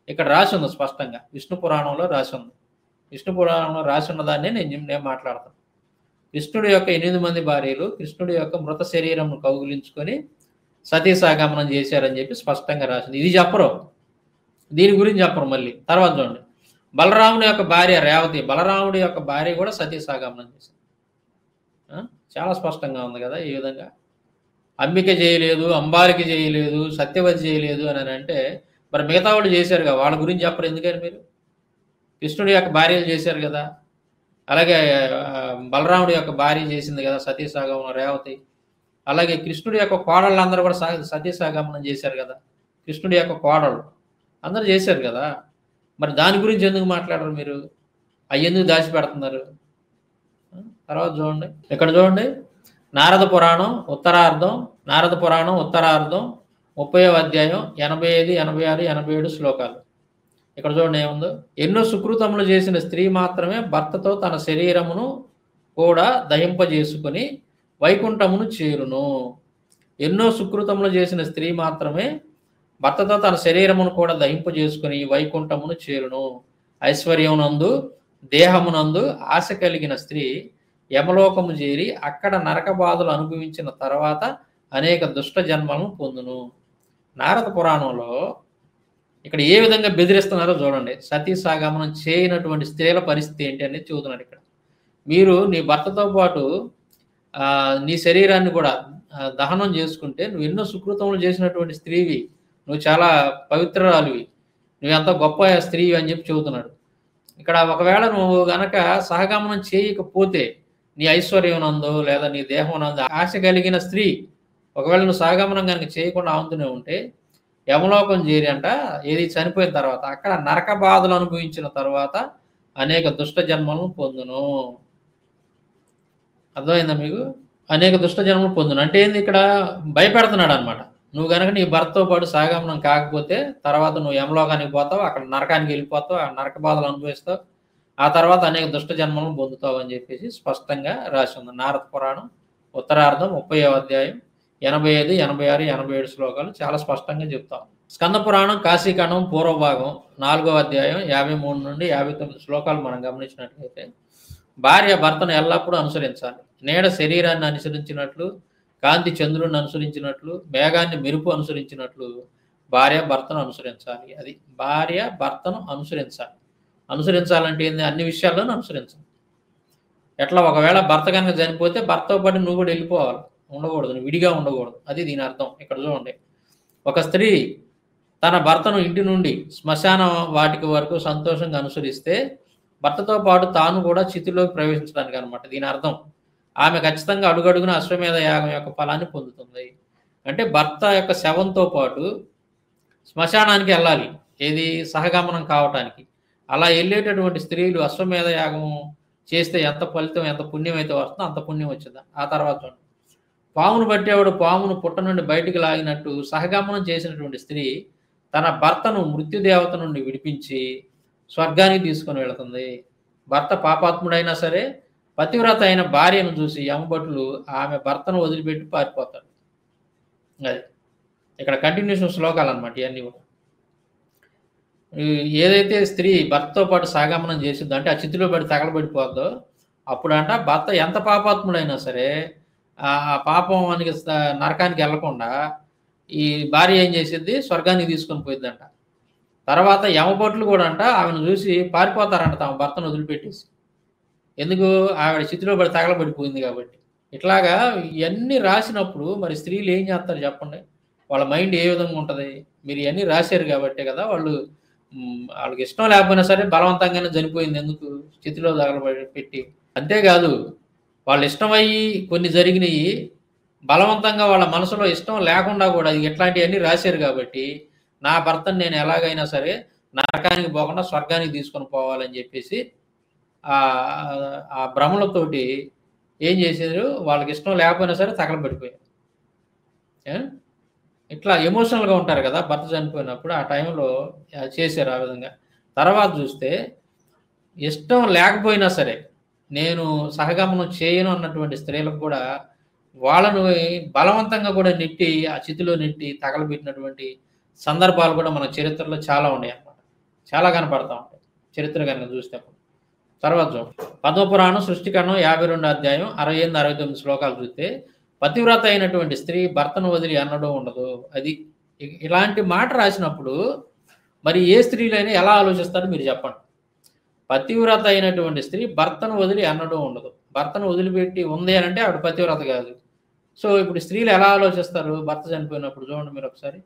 ఇక్కడ రాసి ఉంది స్పష్టంగా. విష్ణు పురాణంలో రాసి ఉంది. విష్ణు పురాణంలో రాసి ఉన్నదాన్ని నేను మాట్లాడతాను. కృష్ణుడి యొక్క 8 మంది భార్యలు కృష్ణుడి యొక్క మృత శరీరం కౌగులించుకొని సతీ సహగమనం చేశారని చెప్పి స్పష్టంగా రాసింది. ఇది చెప్పరు, దీని గురించి చెప్పరు. మళ్ళీ తర్వాత చూడండి, బలరాముడి యొక్క భార్య రేవతి, బలరాముడి యొక్క భార్య కూడా సతీ సహగమనం చేశారు. చాలా స్పష్టంగా ఉంది కదా. ఈ విధంగా అంబిక చేయలేదు, అంబాలికి చేయలేదు, సత్యవతి చేయలేదు అని అంటే మరి మిగతా వాళ్ళు చేశారు కదా, వాళ్ళ గురించి చెప్పరు ఎందుకని మీరు? కృష్ణుడి యొక్క భార్యలు చేశారు కదా, అలాగే బలరాముడి యొక్క భార్య చేసింది కదా సతీ సహగమనం రేవతి. అలాగే కృష్ణుడి యొక్క కోడళ్ళందరూ కూడా సతీ సహగమనం చేశారు కదా, కృష్ణుడి యొక్క కోడళ్ళు అందరూ చేశారు కదా. మరి దాని గురించి ఎందుకు మాట్లాడరు మీరు? అవి ఎందుకు దాచిపెడుతున్నారు? తర్వాత చూడండి, ఇక్కడ చూడండి, నారద పురాణం ఉత్తరార్ధం 30వ అధ్యాయం 85, 86, 87 శ్లోకాలు. ఇక్కడ చూడండి ఏముందో, ఎన్నో సుకృతములు చేసిన స్త్రీ మాత్రమే భర్తతో తన శరీరమును కూడా దహింపజేసుకొని వైకుంఠమును చేరును. ఎన్నో సుకృతములు చేసిన స్త్రీ మాత్రమే భర్తతో తన శరీరమును కూడా దహింపజేసుకొని వైకుంఠమును చేరును. ఐశ్వర్యమునందు దేహమునందు ఆశ కలిగిన స్త్రీ యమలోకము చేరి అక్కడ నరక బాధలు అనుభవించిన తర్వాత అనేక దుష్ట జన్మలను పొందును. నారద పురాణంలో ఇక్కడ ఏ విధంగా బెదిరిస్తున్నారో చూడండి. సతీ సహగమనం చేయనటువంటి స్త్రీల పరిస్థితి ఏంటి అనేది చూస్తున్నాడు ఇక్కడ. మీరు నీ భర్తతో పాటు నీ శరీరాన్ని కూడా దహనం చేసుకుంటే నువ్వు ఎన్నో సుకృతములు చేసినటువంటి స్త్రీవి, నువ్వు చాలా పవిత్రురాలివి, నువ్వు ఎంత గొప్ప స్త్రీవి అని చెప్పి చెబుతున్నాడు ఇక్కడ. ఒకవేళ నువ్వు గనక సహగమనం చేయకపోతే నీ ఐశ్వర్యం నందు లేదా నీ దేహం నందు ఆశ కలిగిన స్త్రీ ఒకవేళ నువ్వు సహగమనం కనుక చేయకుండా ఆగుతూనే ఉంటే యమలోకం చేరి అంట ఏది చనిపోయిన తర్వాత అక్కడ నరక బాధలు అనుభవించిన తర్వాత అనేక దుష్ట జన్మలను పొందును. అర్థమైందా మీకు? అనేక దుష్ట జన్మలు పొందును అంటే ఏంది? ఇక్కడ భయపెడుతున్నాడు అనమాట. నువ్వు కనుక నీ భర్తతో పాటు సహగమనం కాకపోతే తర్వాత నువ్వు యమలోకానికి పోతావు, అక్కడ నరకానికి వెళ్ళిపోతావు, ఆ నరక బాధలు అనుభవిస్తావు, ఆ తర్వాత అనేక దుష్ట జన్మలను పొందుతావు అని చెప్పేసి స్పష్టంగా రాసి ఉంది. నారద పురాణం ఉత్తరార్ధం 30వ అధ్యాయం 85, 86, 87 శ్లోకాలు చాలా స్పష్టంగా చెప్తాం. స్కంద పురాణం కాశీఖండం పూర్వభాగం 4వ అధ్యాయం 53 నుండి 59 శ్లోకాలు మనం గమనించినట్లయితే, భార్య భర్తను ఎల్లప్పుడూ అనుసరించాలి. నీడ శరీరాన్ని అనుసరించినట్లు, కాంతి చంద్రుడిని అనుసరించినట్లు, మేఘాన్ని మెరుపు అనుసరించినట్లు భార్య భర్తను అనుసరించాలి. అది భార్య భర్తను అనుసరించాలి. అనుసరించాలంటే ఏంది? అన్ని విషయాల్లోనూ అనుసరించాలి. ఎట్లా? ఒకవేళ భర్త కనుక చనిపోతే భర్తతో పాటు నువ్వు కూడా వెళ్ళిపోవాలి, ఉండకూడదు, నువ్వు విడిగా ఉండకూడదు. అది దీని అర్థం. ఇక్కడ చూడండి, ఒక స్త్రీ తన భర్తను ఇంటి నుండి శ్మశాన వాటిక వరకు సంతోషంగా అనుసరిస్తే భర్తతో పాటు తాను కూడా చితిలోకి ప్రవేశించడానికి అనమాట దీని అర్థం. ఆమె ఖచ్చితంగా అడుగడుగున అశ్వమేధ యాగం యొక్క ఫలాన్ని పొందుతుంది. అంటే భర్త యొక్క శవంతో పాటు శ్మశానానికి వెళ్ళాలి, ఏది? సహగమనం కావటానికి. అలా వెళ్ళేటటువంటి స్త్రీలు అశ్వమేధ యాగం చేస్తే ఎంత ఫలితం, ఎంత పుణ్యం అయితే వస్తుందో అంత పుణ్యం వచ్చిందా. ఆ తర్వాత చూడండి, పామును పట్టేవాడు పామును పుట్ట నుండి బయటికి లాగినట్టు సహగమనం చేసినటువంటి స్త్రీ తన భర్తను మృత్యుదేవత నుండి విడిపించి స్వర్గానికి తీసుకొని వెళుతుంది. భర్త పాపాత్ముడైనా సరే పతివ్రత అయిన భార్యను చూసి యమభటులు ఆమె భర్తను వదిలిపెట్టి పారిపోతాడు. అది ఇక్కడ కంటిన్యూషన్ శ్లోకాలు అనమాట ఇవన్నీ కూడా. ఏదైతే స్త్రీ భర్తతో పాటు సహగమనం చేసిందో అంటే ఆ చితిలో పడి తగలబడిపోద్దో అప్పుడంట భర్త ఎంత పాపాత్ముడైనా సరే ఆ పాపానికి నరకానికి వెళ్లకుండా ఈ భార్య ఏం చేసిద్ది? స్వర్గానికి తీసుకొని పోయిద్దంట. తర్వాత యమభటులు కూడా అంట ఆమెను చూసి పారిపోతారంట తమ భర్తను వదిలిపెట్టేసి. ఎందుకు? ఆవిడ చితిలో పడి తగలబడిపోయింది కాబట్టి. ఇట్లాగా ఇవన్నీ రాసినప్పుడు మరి స్త్రీలు ఏం చేస్తారు చెప్పండి? వాళ్ళ మైండ్ ఏ విధంగా ఉంటుంది? మీరు ఇవన్నీ రాశారు కాబట్టే కదా వాళ్ళకి ఇష్టం లేకపోయినా సరే బలవంతంగానే చనిపోయింది. ఎందుకు? చితిలో తగలబడి. అంతేకాదు వాళ్ళు ఇష్టమయ్యి కొన్ని జరిగినాయి, బలవంతంగా వాళ్ళ మనసులో ఇష్టం లేకుండా కూడా ఇట్లాంటివన్నీ రాశారు కాబట్టి నా భర్తను నేను ఎలాగైనా సరే నరకానికి పోకుండా స్వర్గానికి తీసుకొని పోవాలని చెప్పేసి ఆ భ్రమలతోటి ఏం చేశారు, వాళ్ళకి ఇష్టం లేకపోయినా సరే తగలబెట్టిపోయారు. ఇట్లా ఎమోషనల్గా ఉంటారు కదా భర్త చనిపోయినప్పుడు, ఆ టైంలో చేశారు ఆ విధంగా. తర్వాత చూస్తే ఇష్టం లేకపోయినా సరే నేను సహగమనం చేయను అన్నటువంటి స్త్రీలకు కూడా వాళ్ళను బలవంతంగా కూడా నెట్టి ఆ చితిలో నెట్టి తగలబెట్టినటువంటి సందర్భాలు కూడా మన చరిత్రలో చాలా ఉన్నాయి అన్నమాట. చాలా కనపడతా ఉంటాయి చరిత్ర కనుక చూస్తే. తర్వాత పద్మపురాణం సృష్టికరణం 52 అధ్యాయం 68, 69 శ్లోకాలు చూస్తే పతివ్రత అయినటువంటి స్త్రీ భర్తను వదిలి అన్నడం ఉండదు. అది ఇలాంటి మాట రాసినప్పుడు మరి ఏ స్త్రీలైనా ఎలా ఆలోచిస్తారో మీరు చెప్పండి. పతివ్రత అయినటువంటి స్త్రీ భర్తను వదిలి అన్నడం ఉండదు. భర్తను వదిలిపెట్టి ఉంది అని అంటే ఆవిడ పతివ్రత కాదు. సో ఇప్పుడు స్త్రీలు ఎలా ఆలోచిస్తారు భర్త చనిపోయినప్పుడు? చూడండి మీరు ఒకసారి.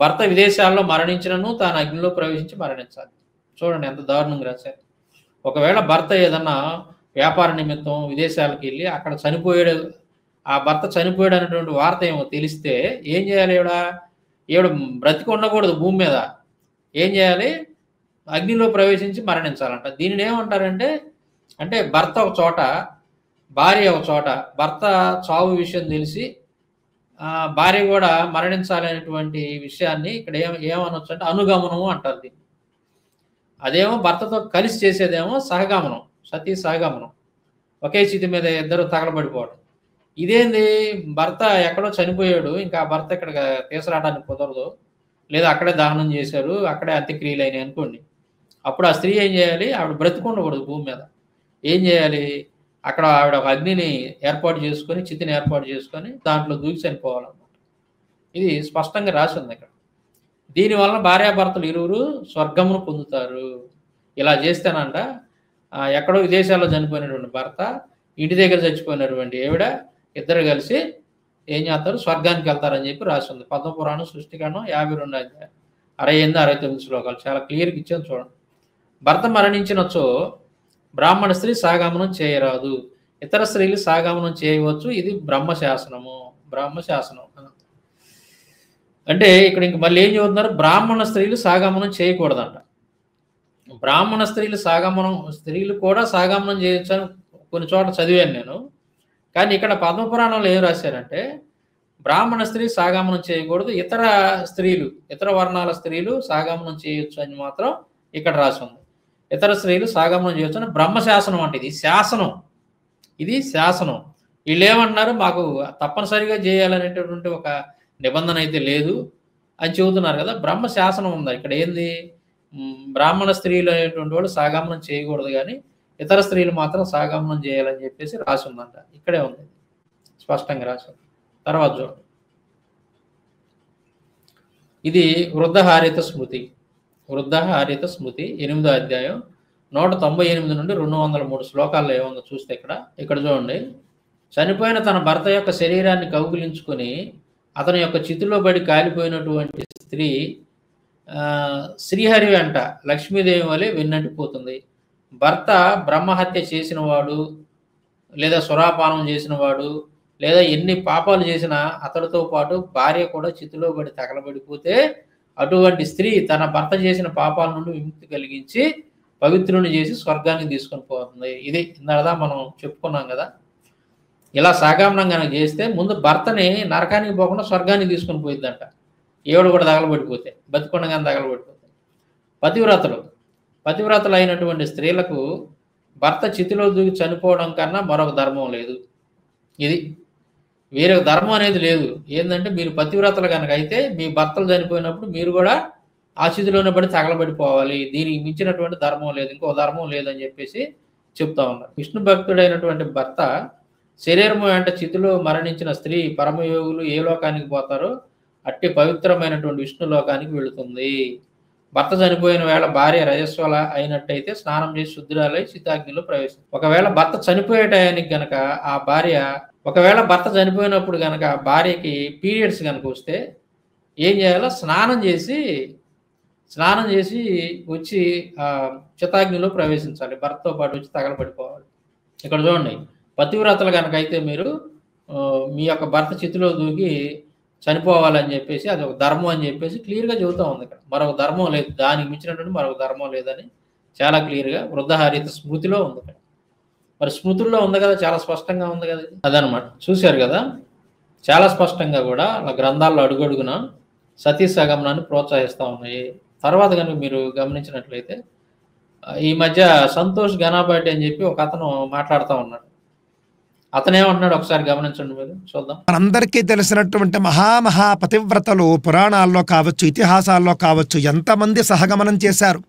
భర్త విదేశాల్లో మరణించినను తాను అగ్నిలో ప్రవేశించి మరణించాలి. చూడండి ఎంత దారుణంగా రాశారు. ఒకవేళ భర్త ఏదన్నా వ్యాపార నిమిత్తం విదేశాలకు వెళ్ళి అక్కడ చనిపోయాడు, ఆ భర్త చనిపోయాడు అనేటువంటి వార్త ఏమో తెలిస్తే ఏం చేయాలి? ఈవిడ బ్రతికి ఉండకూడదు భూమి మీద. ఏం చేయాలి? అగ్నిలో ప్రవేశించి మరణించాలంట. దీనిని ఏమంటారంటే, అంటే భర్త ఒక చోట, భార్య ఒక చోట, భర్త చావు విషయం తెలిసి భార్య కూడా మరణించాలనేటువంటి విషయాన్ని ఇక్కడ ఏమనొచ్చు అంటే అనుగమనము అంటారు దీన్ని. అదేమో భర్తతో కలిసి చేసేదేమో సహగమనం, సతీ సహగమనం. ఒకే స్థితి మీద ఇద్దరు తగలబడిపోవడం. ఇదేంది, భర్త ఎక్కడో చనిపోయాడు, ఇంకా భర్త ఇక్కడ తీసుకురావడానికి కుదరదు, లేదా అక్కడే దహనం చేశారు, అక్కడే అంత్యక్రియలు అయినాయి అనుకోండి. అప్పుడు ఆ స్త్రీ ఏం చేయాలి? ఆవిడ బ్రతికుండకూడదు భూమి మీద. ఏం చేయాలి? అక్కడ ఆవిడ ఒక అగ్నిని ఏర్పాటు చేసుకొని, చితిని ఏర్పాటు చేసుకొని దాంట్లో దూకి చనిపోవాలన్నమాట. ఇది స్పష్టంగా రాసి ఉంది ఇక్కడ. దీనివల్ల భార్యాభర్తలు ఇరువురు స్వర్గమును పొందుతారు. ఇలా చేస్తేనంట ఎక్కడో విదేశాల్లో చనిపోయినటువంటి భర్త, ఇంటి దగ్గర చచ్చిపోయినటువంటి ఈవిడ ఇద్దరు కలిసి ఏం చేస్తారు? స్వర్గానికి వెళ్తారని చెప్పి రాసి ఉంది. పద్మపురాణం సృష్టికరణం 52 అధ్యాయం 68, 69 శ్లోకాలు చాలా క్లియర్గా ఇచ్చాను చూడండి. భర్త మరణించినచో బ్రాహ్మణ స్త్రీ సాగమనం చేయరాదు, ఇతర స్త్రీలు సాగమనం చేయవచ్చు. ఇది బ్రహ్మశాసనము. బ్రహ్మశాసనం అంటే ఇక్కడ ఇంక మళ్ళీ ఏం చెబుతున్నారు? బ్రాహ్మణ స్త్రీలు సాగమనం చేయకూడదంట. బ్రాహ్మణ స్త్రీలు కూడా సాగమనం చేయొచ్చు అని కొన్ని చోట్ల చదివాను నేను. కానీ ఇక్కడ పద్మపురాణంలో ఏం రాశారంటే బ్రాహ్మణ స్త్రీ సాగమనం చేయకూడదు, ఇతర వర్ణాల స్త్రీలు సాగమనం చేయొచ్చు అని మాత్రం ఇక్కడ రాసి ఉంది. ఇతర స్త్రీలు సాగమనం చేయొచ్చు అని బ్రహ్మశాసనం అంటే ఇది శాసనం. వీళ్ళు ఏమంటున్నారు? మాకు తప్పనిసరిగా చేయాలనేటటువంటి ఒక నిబంధన అయితే లేదు అని చెబుతున్నారు కదా. బ్రహ్మశాసనం ఉందా ఇక్కడ? ఏంది? బ్రాహ్మణ స్త్రీలు అనేటువంటి వాళ్ళు సాగమనం చేయకూడదు, కానీ ఇతర స్త్రీలు మాత్రం సాగమనం చేయాలని చెప్పేసి రాసి ఉందంట. ఇక్కడే ఉంది, స్పష్టంగా రాసి. తర్వాత చూడండి, ఇది వృద్ధహారిత స్మృతి 8వ అధ్యాయం 198 నుండి 203 శ్లోకాల్లో ఏముందో చూస్తే ఇక్కడ చూడండి. చనిపోయిన తన భర్త యొక్క శరీరాన్ని కౌగిలించుకొని అతని యొక్క చితిలో పడి కాలిపోయినటువంటి స్త్రీ శ్రీహరి వెంట లక్ష్మీదేవి వలె వెన్నట్టిపోతుంది. భర్త బ్రహ్మహత్య చేసిన వాడు, లేదా సురాపానం చేసిన వాడు, లేదా ఎన్ని పాపాలు చేసినా అతడితో పాటు భార్య కూడా చితిలో పడి తగలబడిపోతే అటువంటి స్త్రీ తన భర్త చేసిన పాపాల నుండి విముక్తి కలిగించి పవిత్రుని చేసి స్వర్గానికి తీసుకొని పోతుంది. ఇది ఇందాక మనం చెప్పుకున్నాం కదా. ఇలా సాగమనం కనుక చేస్తే ముందు భర్తని నరకానికి పోకుండా స్వర్గానికి తీసుకొని పోయిద్దంట. ఏడు కూడా తగలబడిపోతే, బతికొండగానే తగలబడిపోతే. పతివ్రతలు అయినటువంటి స్త్రీలకు భర్త చితిలో దూకి చనిపోవడం కన్నా మరొక ధర్మం లేదు. ఇది వేరే ధర్మం అనేది లేదు. ఏంటంటే మీరు పతివ్రతలు కనుక అయితే మీ భర్తలు చనిపోయినప్పుడు మీరు కూడా ఆ చితిలోనే పడి తగలబడిపోవాలి. దీనికి మించినటువంటి ధర్మం లేదు, ఇంకో ధర్మం లేదని చెప్పేసి చెప్తా ఉన్నారు. విష్ణు భక్తుడైనటువంటి భర్త శరీరము వెంట చితిలో మరణించిన స్త్రీ పరమయోగులు ఏ లోకానికి పోతారో అట్టి పవిత్రమైనటువంటి విష్ణు లోకానికి వెళుతుంది. భర్త చనిపోయిన వేళ భార్య రజస్వల అయినట్టయితే స్నానం చేసి శుద్ధురాలై చితాగ్నిలో ప్రవేశిస్తుంది. ఒకవేళ భర్త చనిపోయే టయానికి గనక భర్త చనిపోయినప్పుడు గనక భార్యకి పీరియడ్స్ కనుక వస్తే ఏం చేయాలో? స్నానం చేసి వచ్చి చితాగ్నిలో ప్రవేశించాలి. భర్తతో పాటు వచ్చి తగలబడిపోవాలి. ఇక్కడ చూడండి, పతివ్రతలు కనుక అయితే మీరు మీ యొక్క భర్త చితిలో దూకి చనిపోవాలని చెప్పేసి అది ఒక ధర్మం అని చెప్పేసి క్లియర్గా చెబుతూ ఉంది. ఇక్కడ మరొక ధర్మం లేదు, దానికి మించినటువంటి మరొక ధర్మం లేదని చాలా క్లియర్గా వృద్ధహారిత స్మృతిలో ఉంది. మరి స్మృతుల్లో ఉంది కదా, చాలా స్పష్టంగా ఉంది కదా. అదనమాట, చూశారు కదా, చాలా స్పష్టంగా కూడా అలా గ్రంథాల్లో అడుగడుగున సతీ సహగమనాన్ని ప్రోత్సహిస్తూ ఉన్నాయి. తర్వాత కనుక మీరు గమనించినట్లయితే ఈ మధ్య సంతోష్ ఘనాపాటి అని చెప్పి ఒక అతను మాట్లాడుతూ ఉన్నాడు. అతనేమంటున్నాడు ఒకసారి గమనించండి, మీరు చూద్దాం. మనందరికీ తెలిసినటువంటి మహా పతివ్రతలు పురాణాల్లో కావచ్చు, ఇతిహాసాల్లో కావచ్చు ఎంతమంది సహగమనం చేశారు.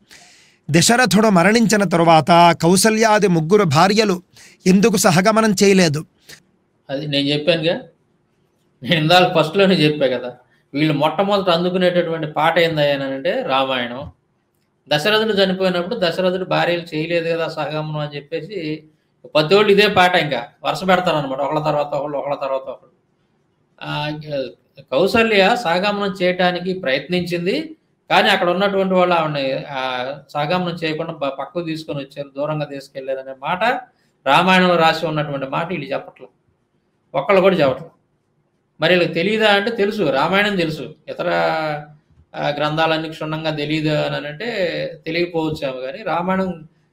దశరథుడు మరణించిన తరువాత కౌసల్యాది 3 భార్యలు ఎందుకు సహగమనం చేయలేదు? అది నేను చెప్పానుగా, నేను ఇందాక ఫస్ట్లోనే చెప్పా కదా, వీళ్ళు మొట్టమొదటి అందుకునేటటువంటి పాట ఏందయ్యానంటే రామాయణం. దశరథుడు చనిపోయినప్పుడు దశరథుడు భార్యలు చేయలేదు కదా సహగమనం అని చెప్పేసి పద్దోళ్ళు ఇదే పాట ఇంకా వరుస పెడతారు అనమాట, ఒకళ్ళ తర్వాత ఒకళ్ళు. కౌసల్య సహగమనం చేయటానికి ప్రయత్నించింది, కానీ అక్కడ ఉన్నటువంటి వాళ్ళు ఆవిడని సహగమనం చేయకుండా పక్కకు తీసుకొని వచ్చారు, దూరంగా తీసుకెళ్లారు అనే మాట రామాయణంలో రాసి ఉన్నటువంటి మాట వీళ్ళు చెప్పట్లేదు, ఒక్కళ్ళు కూడా చెప్పట్లేదు. మరి వీళ్ళకి తెలియదా అంటే తెలుసు, రామాయణం తెలుసు, ఇతర గ్రంథాలన్నీ క్షుణ్ణంగా తెలియదు అని అంటే తెలియకపోవచ్చాము, కానీ రామాయణం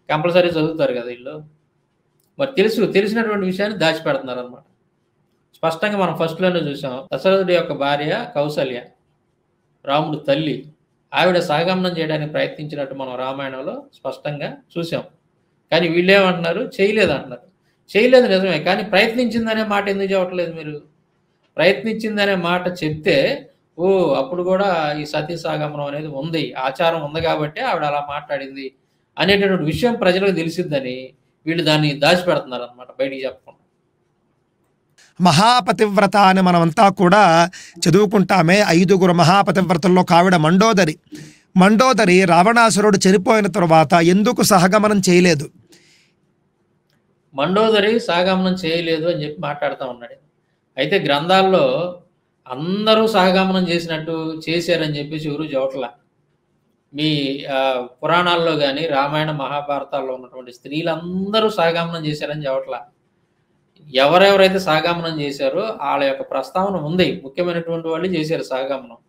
కంపల్సరీ చదువుతారు కదా వీళ్ళు. మరి తెలిసినటువంటి విషయాన్ని దాచిపెడుతున్నారు అనమాట. స్పష్టంగా మనం ఫస్ట్లోనే చూసాం, దశరథుడి యొక్క భార్య కౌసల్య, రాముడు తల్లి, ఆవిడ సహగమనం చేయడానికి ప్రయత్నించినట్టు మనం రామాయణంలో స్పష్టంగా చూసాం. కానీ వీళ్ళేమంటున్నారు, చేయలేదు అంటున్నారు. చేయలేదు నిజమే, కానీ ప్రయత్నించిందనే మాట ఎందుకు చెప్పట్లేదు మీరు? ప్రయత్నించిందనే మాట చెప్తే అప్పుడు కూడా ఈ సతీ సహగమనం అనేది ఉంది, ఆచారం ఉంది కాబట్టి ఆవిడ అలా మాట్లాడింది అనేటటువంటి విషయం ప్రజలకు తెలిసిద్దని వీళ్ళు దాన్ని దాచిపెడుతున్నారు అనమాట, బయటికి చెప్పకుండా. మహాపతివ్రత అని మనమంతా కూడా చదువుకుంటామే. 5 మహాపతివ్రతల్లో కావిడ మండోదరి రావణాసురుడు చనిపోయిన తరువాత ఎందుకు సహగమనం చేయలేదు? మండోదరి సహగమనం చేయలేదు అని చెప్పి మాట్లాడుతూ ఉన్నాడు. అయితే గ్రంథాల్లో అందరూ సహగమనం చేశారని చెప్పేసి ఎవరు చెప్పట్లా. మీ పురాణాల్లో కానీ రామాయణ మహాభారతాల్లో ఉన్నటువంటి స్త్రీలందరూ సహగమనం చేశారని చెప్పట్లా. ఎవరెవరైతే సహగమనం చేశారో వాళ్ళ యొక్క ప్రస్తావన ఉంది, ముఖ్యమైనటువంటి వాళ్ళు చేశారు సహగమనం,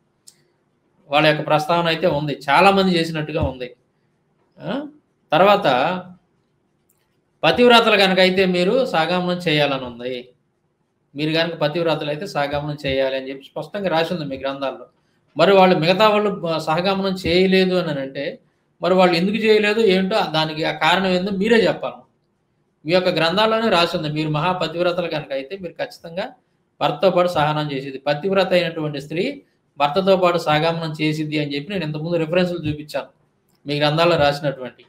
వాళ్ళ యొక్క ప్రస్తావన అయితే ఉంది, చాలా మంది చేసినట్టుగా ఉంది. తర్వాత పతివ్రతలు కనుక అయితే మీరు సహగమనం చేయాలని ఉంది, మీరు కనుక పతివ్రతలు అయితే సహగమనం చేయాలి అని చెప్పి స్పష్టంగా రాసి ఉంది మీ గ్రంథాల్లో. మరి వాళ్ళు మిగతా వాళ్ళు సహగమనం చేయలేదు అని అంటే మరి వాళ్ళు ఎందుకు చేయలేదు ఏంటో దానికి ఆ కారణం ఏందో మీరే చెప్పాలి. మీ యొక్క గ్రంథాల్లోనే రాసి ఉంది, మీరు మహాపతివ్రతలు కనుక అయితే మీరు ఖచ్చితంగా భర్తతో పాటు సహనం చేసేది, పతివ్రత అయినటువంటి స్త్రీ భర్తతో పాటు సహగమనం చేసిద్ది అని చెప్పి నేను ఇంతకుముందు రిఫరెన్స్లు చూపించాను మీ గ్రంథాల్లో రాసినటువంటి.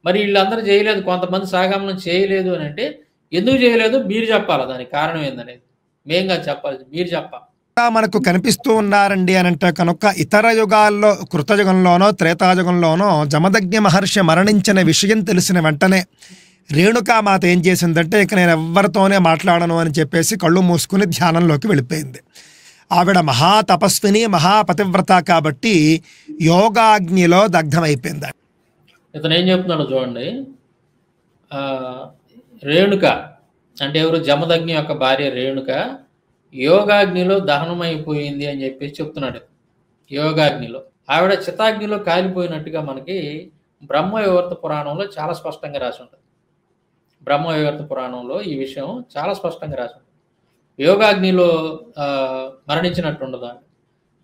మరి వీళ్ళందరూ చేయలేదు, కొంతమంది సహగమనం చేయలేదు అని అంటే ఎందుకు చేయలేదు మీరు చెప్పాలి, దానికి కారణం ఏందనేది మేంగా చెప్పాలి, మీరు చెప్పాలి. మనకు కనిపిస్తూ ఉన్నారండి అని అంటే కనుక ఇతర యుగాల్లో కృతయుగంలోనో త్రేతాయుగంలోనో జమదగ్ని మహర్షి మరణించిన విషయం తెలిసిన వెంటనే రేణుకామాత ఏం చేసిందంటే ఇక నేను ఎవరితోనే మాట్లాడను అని చెప్పేసి కళ్ళు మూసుకుని ధ్యానంలోకి వెళ్ళిపోయింది. ఆవిడ మహాతపస్విని మహాపతివ్రత కాబట్టి యోగాగ్నిలో దగ్ధమైపోయింది. ఇతను ఏం చెప్తున్నాడు చూడండి, రేణుక అంటే ఎవరు, జమదగ్ని యొక్క భార్య రేణుక యోగాగ్నిలో దహనమైపోయింది అని చెప్పేసి చెప్తున్నాడు. యోగాగ్నిలో ఆవిడ చితాగ్నిలో కాలిపోయినట్టుగా మనకి బ్రహ్మవైవర్త పురాణంలో చాలా స్పష్టంగా రాసి ఉంటుంది. బ్రహ్మవైవర్త పురాణంలో ఈ విషయం చాలా స్పష్టంగా రాసి ఉంటుంది. యోగాగ్నిలో మరణించినట్టు ఉండదు,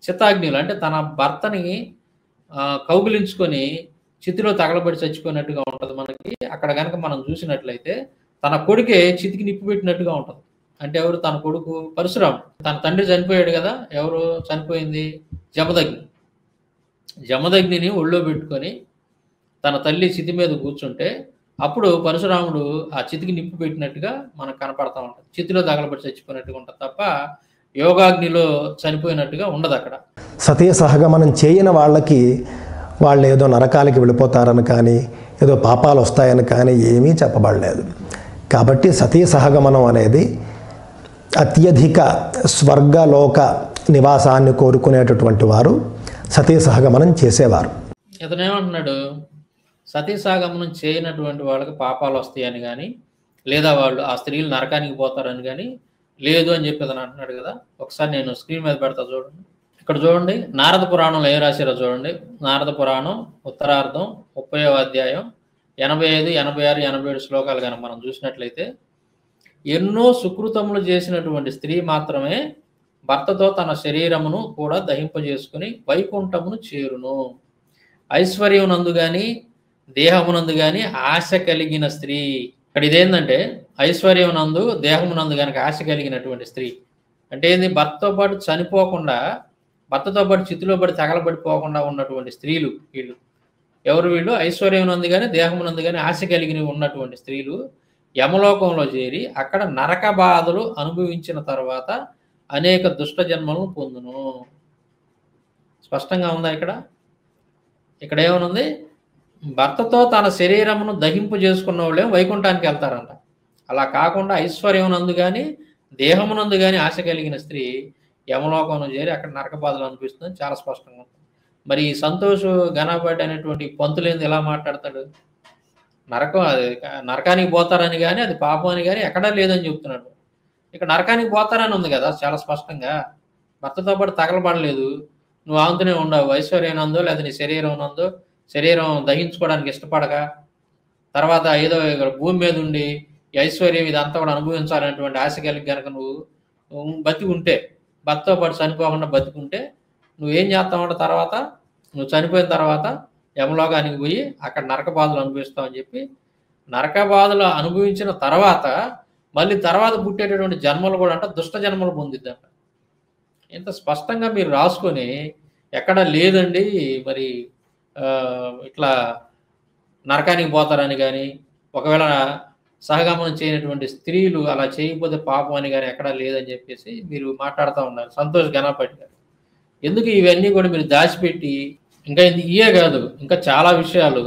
చితాగ్నిలో అంటే తన భర్తని కౌగిలించుకొని చితిలో తగలబడి చచ్చిపోయినట్టుగా ఉంటుంది మనకి. అక్కడ కనుక మనం చూసినట్లయితే తన కొడుకే చితికి నిప్పు పెట్టినట్టుగా ఉంటుంది. అంటే ఎవరు, తన కొడుకు పరశురాముడు, తన తండ్రి చనిపోయాడు కదా, ఎవరు చనిపోయింది, జమదగ్నిని ఒళ్ళో పెట్టుకొని తన తల్లి చితి మీద కూర్చుంటే అప్పుడు పరశురాముడు ఆ చితికి నిప్పు పెట్టినట్టుగా మనకు కనపడతా ఉంటుంది, చితిలో తగలబడి చచ్చిపోయినట్టుగా ఉంటుంది తప్ప యోగాగ్నిలో చనిపోయినట్టుగా ఉండదు. అక్కడ సతీ సహగమనం చేయని వాళ్ళకి వాళ్ళు ఏదో నరకాలకి వెళ్ళిపోతారని కానీ ఏదో పాపాలు వస్తాయని కానీ ఏమీ చెప్పబడలేదు. కాబట్టి సతీ సహగమనం అనేది అత్యధిక స్వర్గలోక నివాసాన్ని కోరుకునేటటువంటి వారు సతీ సహగమనం చేసేవారు. ఇతను ఏమంటున్నాడు, సతీ సహగమనం చేయనటువంటి వాళ్ళకి పాపాలు వస్తాయని కానీ లేదా వాళ్ళు ఆ స్త్రీలు నరకానికి పోతారని కానీ లేదు అని చెప్పి అతను అంటున్నాడు కదా. ఒకసారి నేను స్క్రీన్ మీద పెడతా చూడండి. ఇక్కడ చూడండి, నారద పురాణంలో ఏం రాశారో చూడండి. నారద పురాణం ఉత్తరార్ధం 30వ అధ్యాయం 85, 86, 87 శ్లోకాలు కనుక మనం చూసినట్లయితే, ఎన్నో సుకృతములు చేసినటువంటి స్త్రీ మాత్రమే భర్తతో తన శరీరమును కూడా దహింపజేసుకుని వైకుంఠమును చేరును. ఐశ్వర్యమునందు గాని దేహమునందు గాని ఆశ కలిగిన స్త్రీ. ఇక్కడ ఇదేంటంటే ఐశ్వర్యమునందు దేహమునందు కనుక ఆశ కలిగినటువంటి స్త్రీ అంటే ఏంది? భర్తతో పాటు చనిపోకుండా, భర్తతో పాటు చితిలో పడి తగలబడిపోకుండా ఉన్నటువంటి స్త్రీలు వీళ్ళు. ఎవరు వీళ్ళు? ఐశ్వర్యమునందు కానీ దేహమునందు కానీ ఆశ కలిగి ఉన్నటువంటి స్త్రీలు యమలోకంలో చేరి అక్కడ నరక బాధలు అనుభవించిన తర్వాత అనేక దుష్ట జన్మలను పొందును. స్పష్టంగా ఉందా ఇక్కడ? ఇక్కడ ఏమనుంది? భర్తతో తన శరీరమును దహింపు చేసుకున్న వాళ్ళే వైకుంఠానికి వెళ్తారంట. అలా కాకుండా ఐశ్వర్యమునందు కానీ దేహమునందు కానీ ఆశ కలిగిన స్త్రీ యమలోకంలో చేరి అక్కడ నరక బాధలు అనిపిస్తుంది. చాలా స్పష్టంగా ఉంటుంది. మరి సంతోష్ ఘనపాటి అనేటువంటి పంతులేంది ఎలా మాట్లాడతాడు? నరకానికి పోతారని కానీ అది పాపం అని కానీ ఎక్కడా లేదని చెప్తున్నాడు. ఇక నరకానికి పోతారని ఉంది కదా చాలా స్పష్టంగా. భర్తతో పాటు తగలబడలేదు, నువ్వు ఆంతనే ఉండవు. ఐశ్వర్యనందో లేదా నీ శరీరం దహించుకోవడానికి ఇష్టపడక, తర్వాత ఏదో భూమి మీద ఉండి ఐశ్వర్యం ఇదంతా కూడా అనుభవించాలనేటువంటి ఆశ కలిగి కనుక నువ్వు బతికి ఉంటే, భర్తతో పాటు చనిపోకుండా బతికుంటే నువ్వేం చేస్తావంటే తర్వాత నువ్వు చనిపోయిన తర్వాత యమలోకానికి పోయి అక్కడ నరక బాధలు అనుభవిస్తావు అని చెప్పి, నరక బాధలు అనుభవించిన తర్వాత మళ్ళీ తర్వాత పుట్టేటటువంటి జన్మలు కూడా అంట దుష్ట జన్మలు పొందిద్దంట. ఇంత స్పష్టంగా మీరు రాసుకొని ఎక్కడ లేదండి మరి ఇట్లా నరకానికి పోతారని కానీ, ఒకవేళ సహగమనం చేయనటువంటి స్త్రీలు అలా చేయకపోతే పాపం అని కానీ ఎక్కడా లేదని చెప్పేసి మీరు మాట్లాడుతూ ఉన్నారు సంతోష్ ఘనపాటి గారు. ఎందుకు ఇవన్నీ కూడా మీరు దాచిపెట్టి, ఇంకా ఇయే కాదు ఇంకా చాలా విషయాలు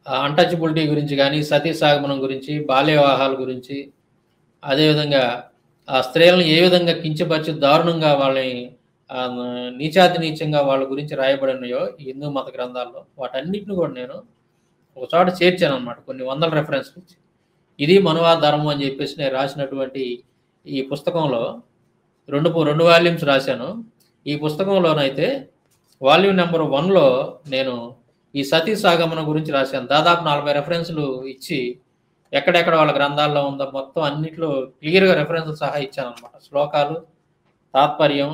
అన్టచబిలిటీ గురించి కానీ, సతీ సాగమనం గురించి, బాల్య వివాహాల గురించి, అదేవిధంగా ఆ స్త్రీలను ఏ విధంగా కించపరిచి దారుణంగా వాళ్ళని నీచాతి నీచంగా వాళ్ళ గురించి రాయబడినాయో ఈ హిందూ మత గ్రంథాల్లో, వాటన్నిటిని కూడా నేను ఒక చోట చేర్చాను అనమాట. కొన్ని వందల రెఫరెన్స్లు ఇచ్చి ఇది మనువాద ధర్మం అని చెప్పేసి నేను రాసినటువంటి ఈ పుస్తకంలో రెండు వాల్యూమ్స్ రాశాను. ఈ పుస్తకంలోనైతే వాల్యూమ్ నెంబర్ 1లో నేను ఈ సతీ సాగమనం గురించి రాశాను. దాదాపు 40 రెఫరెన్స్లు ఇచ్చి ఎక్కడెక్కడ వాళ్ళ గ్రంథాల్లో ఉందో మొత్తం అన్నింటిలో క్లియర్గా రెఫరెన్స్లు సహా ఇచ్చాను అనమాట. శ్లోకాలు, తాత్పర్యం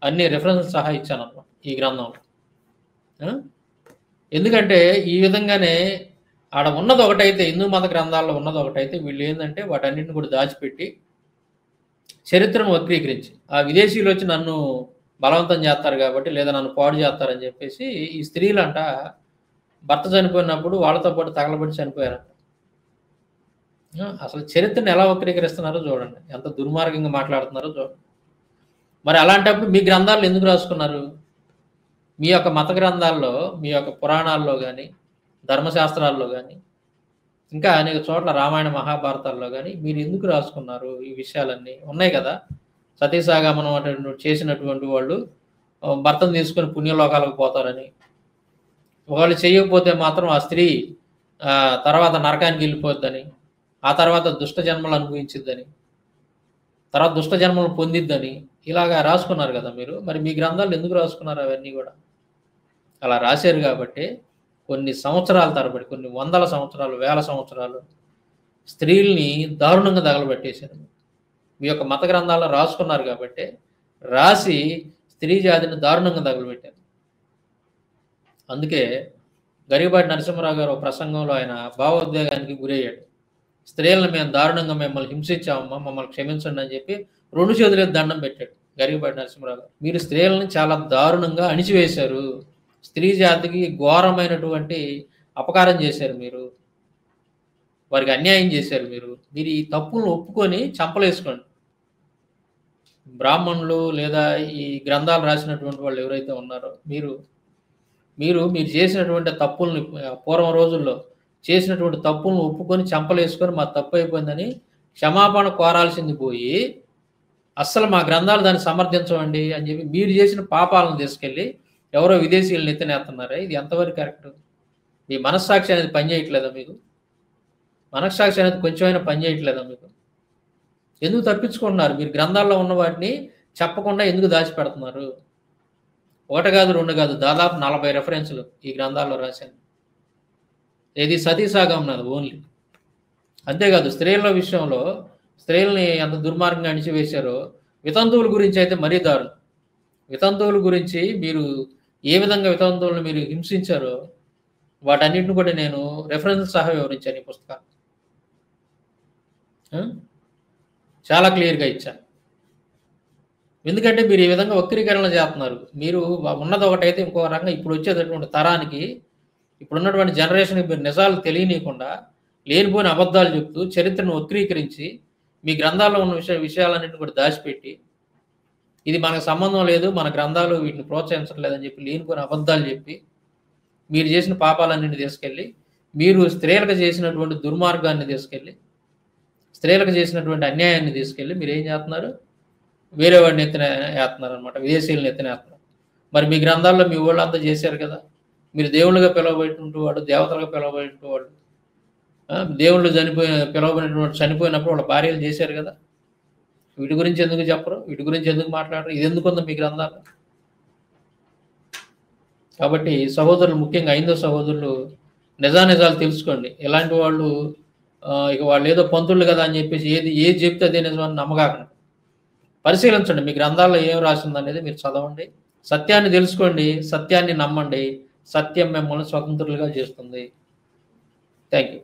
అన్ని రెఫరెన్స్లు సహా ఇచ్చాను అనమాట ఈ గ్రంథంలో. ఎందుకంటే ఈ విధంగానే ఆడ ఉన్నది ఒకటైతే, హిందూ మత గ్రంథాల్లో ఉన్నది ఒకటైతే, వీళ్ళు ఏంటంటే వాటన్నిటిని కూడా దాచిపెట్టి చరిత్రను వక్రీకరించి ఆ విదేశీయులు వచ్చి నన్ను బలవంతం చేస్తారు కాబట్టి లేదా నన్ను పాడు చేస్తారని చెప్పేసి ఈ స్త్రీలంట భర్త చనిపోయినప్పుడు వాళ్ళతో పాటు తగలబడి చనిపోయారంట. అసలు చరిత్రను ఎలా వక్రీకరిస్తున్నారో చూడండి, ఎంత దుర్మార్గంగా మాట్లాడుతున్నారో చూడండి. మరి అలాంటప్పుడు మీ గ్రంథాలు ఎందుకు రాసుకున్నారు? మీ యొక్క మత గ్రంథాల్లో, మీ యొక్క పురాణాల్లో కానీ, ధర్మశాస్త్రాల్లో కానీ, ఇంకా అనేక చోట్ల రామాయణ మహాభారతాల్లో కానీ మీరు ఎందుకు రాసుకున్నారు? ఈ విషయాలన్నీ ఉన్నాయి కదా. సతీసాగమనం అంటే చేసినటువంటి వాళ్ళు భర్తను తీసుకొని పుణ్యలోకాలకు పోతారని, ఒకళ్ళు చేయకపోతే మాత్రం ఆ స్త్రీ తర్వాత నరకానికి వెళ్ళిపోద్దని, ఆ తర్వాత దుష్ట జన్మలు అనుభవించిద్దని, తర్వాత దుష్ట జన్మలు పొందిద్దని ఇలాగా రాసుకున్నారు కదా మీరు. మరి మీ గ్రంథాలు ఎందుకు రాసుకున్నారు? అవన్నీ కూడా అలా రాశారు కాబట్టి కొన్ని సంవత్సరాల తరబడి, కొన్ని వందల సంవత్సరాలు, వేల సంవత్సరాలు స్త్రీల్ని దారుణంగా తగలబెట్టేశారు. మీ యొక్క మత గ్రంథాల్లో రాసుకున్నారు కాబట్టి రాసి స్త్రీ జాతిని దారుణంగా తగలబెట్టారు. అందుకే గరికపాటి నరసింహరావు గారు ప్రసంగంలో ఆయన భావోద్వేగానికి గురయ్యాడు. స్త్రీలను మేము దారుణంగా మిమ్మల్ని హింసించామమ్మా, మమ్మల్ని క్షమించండి అని చెప్పి 2 చేతులు దండం పెట్టాడు గరికపాటి నరసింహరావు గారు. మీరు స్త్రీలను చాలా దారుణంగా అణిచివేశారు, స్త్రీ జాతికి ఘోరమైనటువంటి అపకారం చేశారు, మీరు వారికి అన్యాయం చేశారు. మీరు ఈ తప్పులను ఒప్పుకొని చంపలేసుకోండి. బ్రాహ్మణులు లేదా ఈ గ్రంథాలు రాసినటువంటి వాళ్ళు ఎవరైతే ఉన్నారో మీరు చేసినటువంటి తప్పుల్ని, పూర్వం రోజుల్లో చేసినటువంటి తప్పులను ఒప్పుకొని చంపలేసుకొని మా తప్పు అయిపోయిందని క్షమాపణ కోరాల్సింది పోయి అస్సలు మా గ్రంథాలు దాన్ని సమర్థించవండి అని చెప్పి మీరు చేసిన పాపాలను తీసుకెళ్ళి ఎవరో విదేశీయులను ఎత్తినేస్తున్నారా? ఇది ఎంతవరకు కరెక్ట్? మీ మనస్సాక్షి అనేది పనిచేయట్లేదా? మీకు మనస్సాక్షి అనేది కొంచెమైనా పనిచేయట్లేదా మీకు? ఎందుకు తప్పించుకుంటున్నారు? మీరు గ్రంథాల్లో ఉన్న వాటిని చెప్పకుండా ఎందుకు దాచిపెడుతున్నారు? 1 కాదు 2 కాదు, దాదాపు 40 రెఫరెన్స్లు ఈ గ్రంథాల్లో రాశాను. ఏది సతీసాగమనాథ్ ఓన్లీ. అంతేకాదు స్త్రీల విషయంలో స్త్రీలని ఎంత దుర్మార్గంగా అణిచివేశారో వితంతువుల గురించి అయితే మరీ దారుణం. వితంతువుల గురించి మీరు ఏ విధంగా వితంతువులను మీరు హింసించారో వాటన్నిటిని కూడా నేను రెఫరెన్స్ సహా వివరించాను ఈ పుస్తకాన్ని. చాలా క్లియర్గా ఇచ్చాను. ఎందుకంటే మీరు ఈ విధంగా వక్రీకరణ చేస్తున్నారు. మీరు ఉన్నది ఒకటైతే ఇంకో రకంగా ఇప్పుడు వచ్చేటటువంటి తరానికి, ఇప్పుడున్నటువంటి జనరేషన్కి మీరు నిజాలు తెలియనీయకుండా లేనిపోయిన అబద్ధాలు చెప్తూ చరిత్రను వక్రీకరించి మీ గ్రంథాల్లో ఉన్న విషయాలన్నింటిని కూడా దాచిపెట్టి ఇది మనకు సంబంధం లేదు, మన గ్రంథాలు వీటిని ప్రోత్సహించట్లేదని చెప్పి లేనిపోయిన అబద్ధాలు చెప్పి మీరు చేసిన పాపాలన్నింటినీ తీసుకెళ్ళి, మీరు స్త్రీలకు చేసినటువంటి దుర్మార్గాన్ని తీసుకెళ్ళి, స్త్రీలకు చేసినటువంటి అన్యాయాన్ని తీసుకెళ్ళి మీరు ఏం చేస్తున్నారు? వేరే వాడిని ఎత్తిన వేస్తున్నారు అనమాట, విదేశీయులను ఎత్తిన వేస్తున్నారు. మరి మీ గ్రంథాల్లో మీ వాళ్ళంతా చేశారు కదా. మీరు దేవుళ్ళుగా పిలవబడినటువంటి దేవతలుగా పిలవబడినటువంటి దేవుళ్ళు పిలవబడినటువంటి చనిపోయినప్పుడు వాళ్ళ భార్యలు చేశారు కదా. వీటి గురించి ఎందుకు చెప్పరు? వీటి గురించి ఎందుకు మాట్లాడరు? ఇది ఎందుకు ఉందో మీ గ్రంథాలు? కాబట్టి సహోదరులు, ముఖ్యంగా ఐదో సహోదరులు నిజాలు తెలుసుకోండి. ఇలాంటి వాళ్ళు ఇక వాళ్ళు ఏదో పంతుళ్ళు కదా అని చెప్పేసి ఏది చెప్తే అదే నిజమని నమ్మకాకండి. పరిశీలించండి, మీ గ్రంథాల్లో ఏం రాసింది అనేది మీరు చదవండి, సత్యాన్ని తెలుసుకోండి, సత్యాన్ని నమ్మండి. సత్యం మిమ్మల్ని స్వతంత్రులుగా చేస్తుంది. Thank you.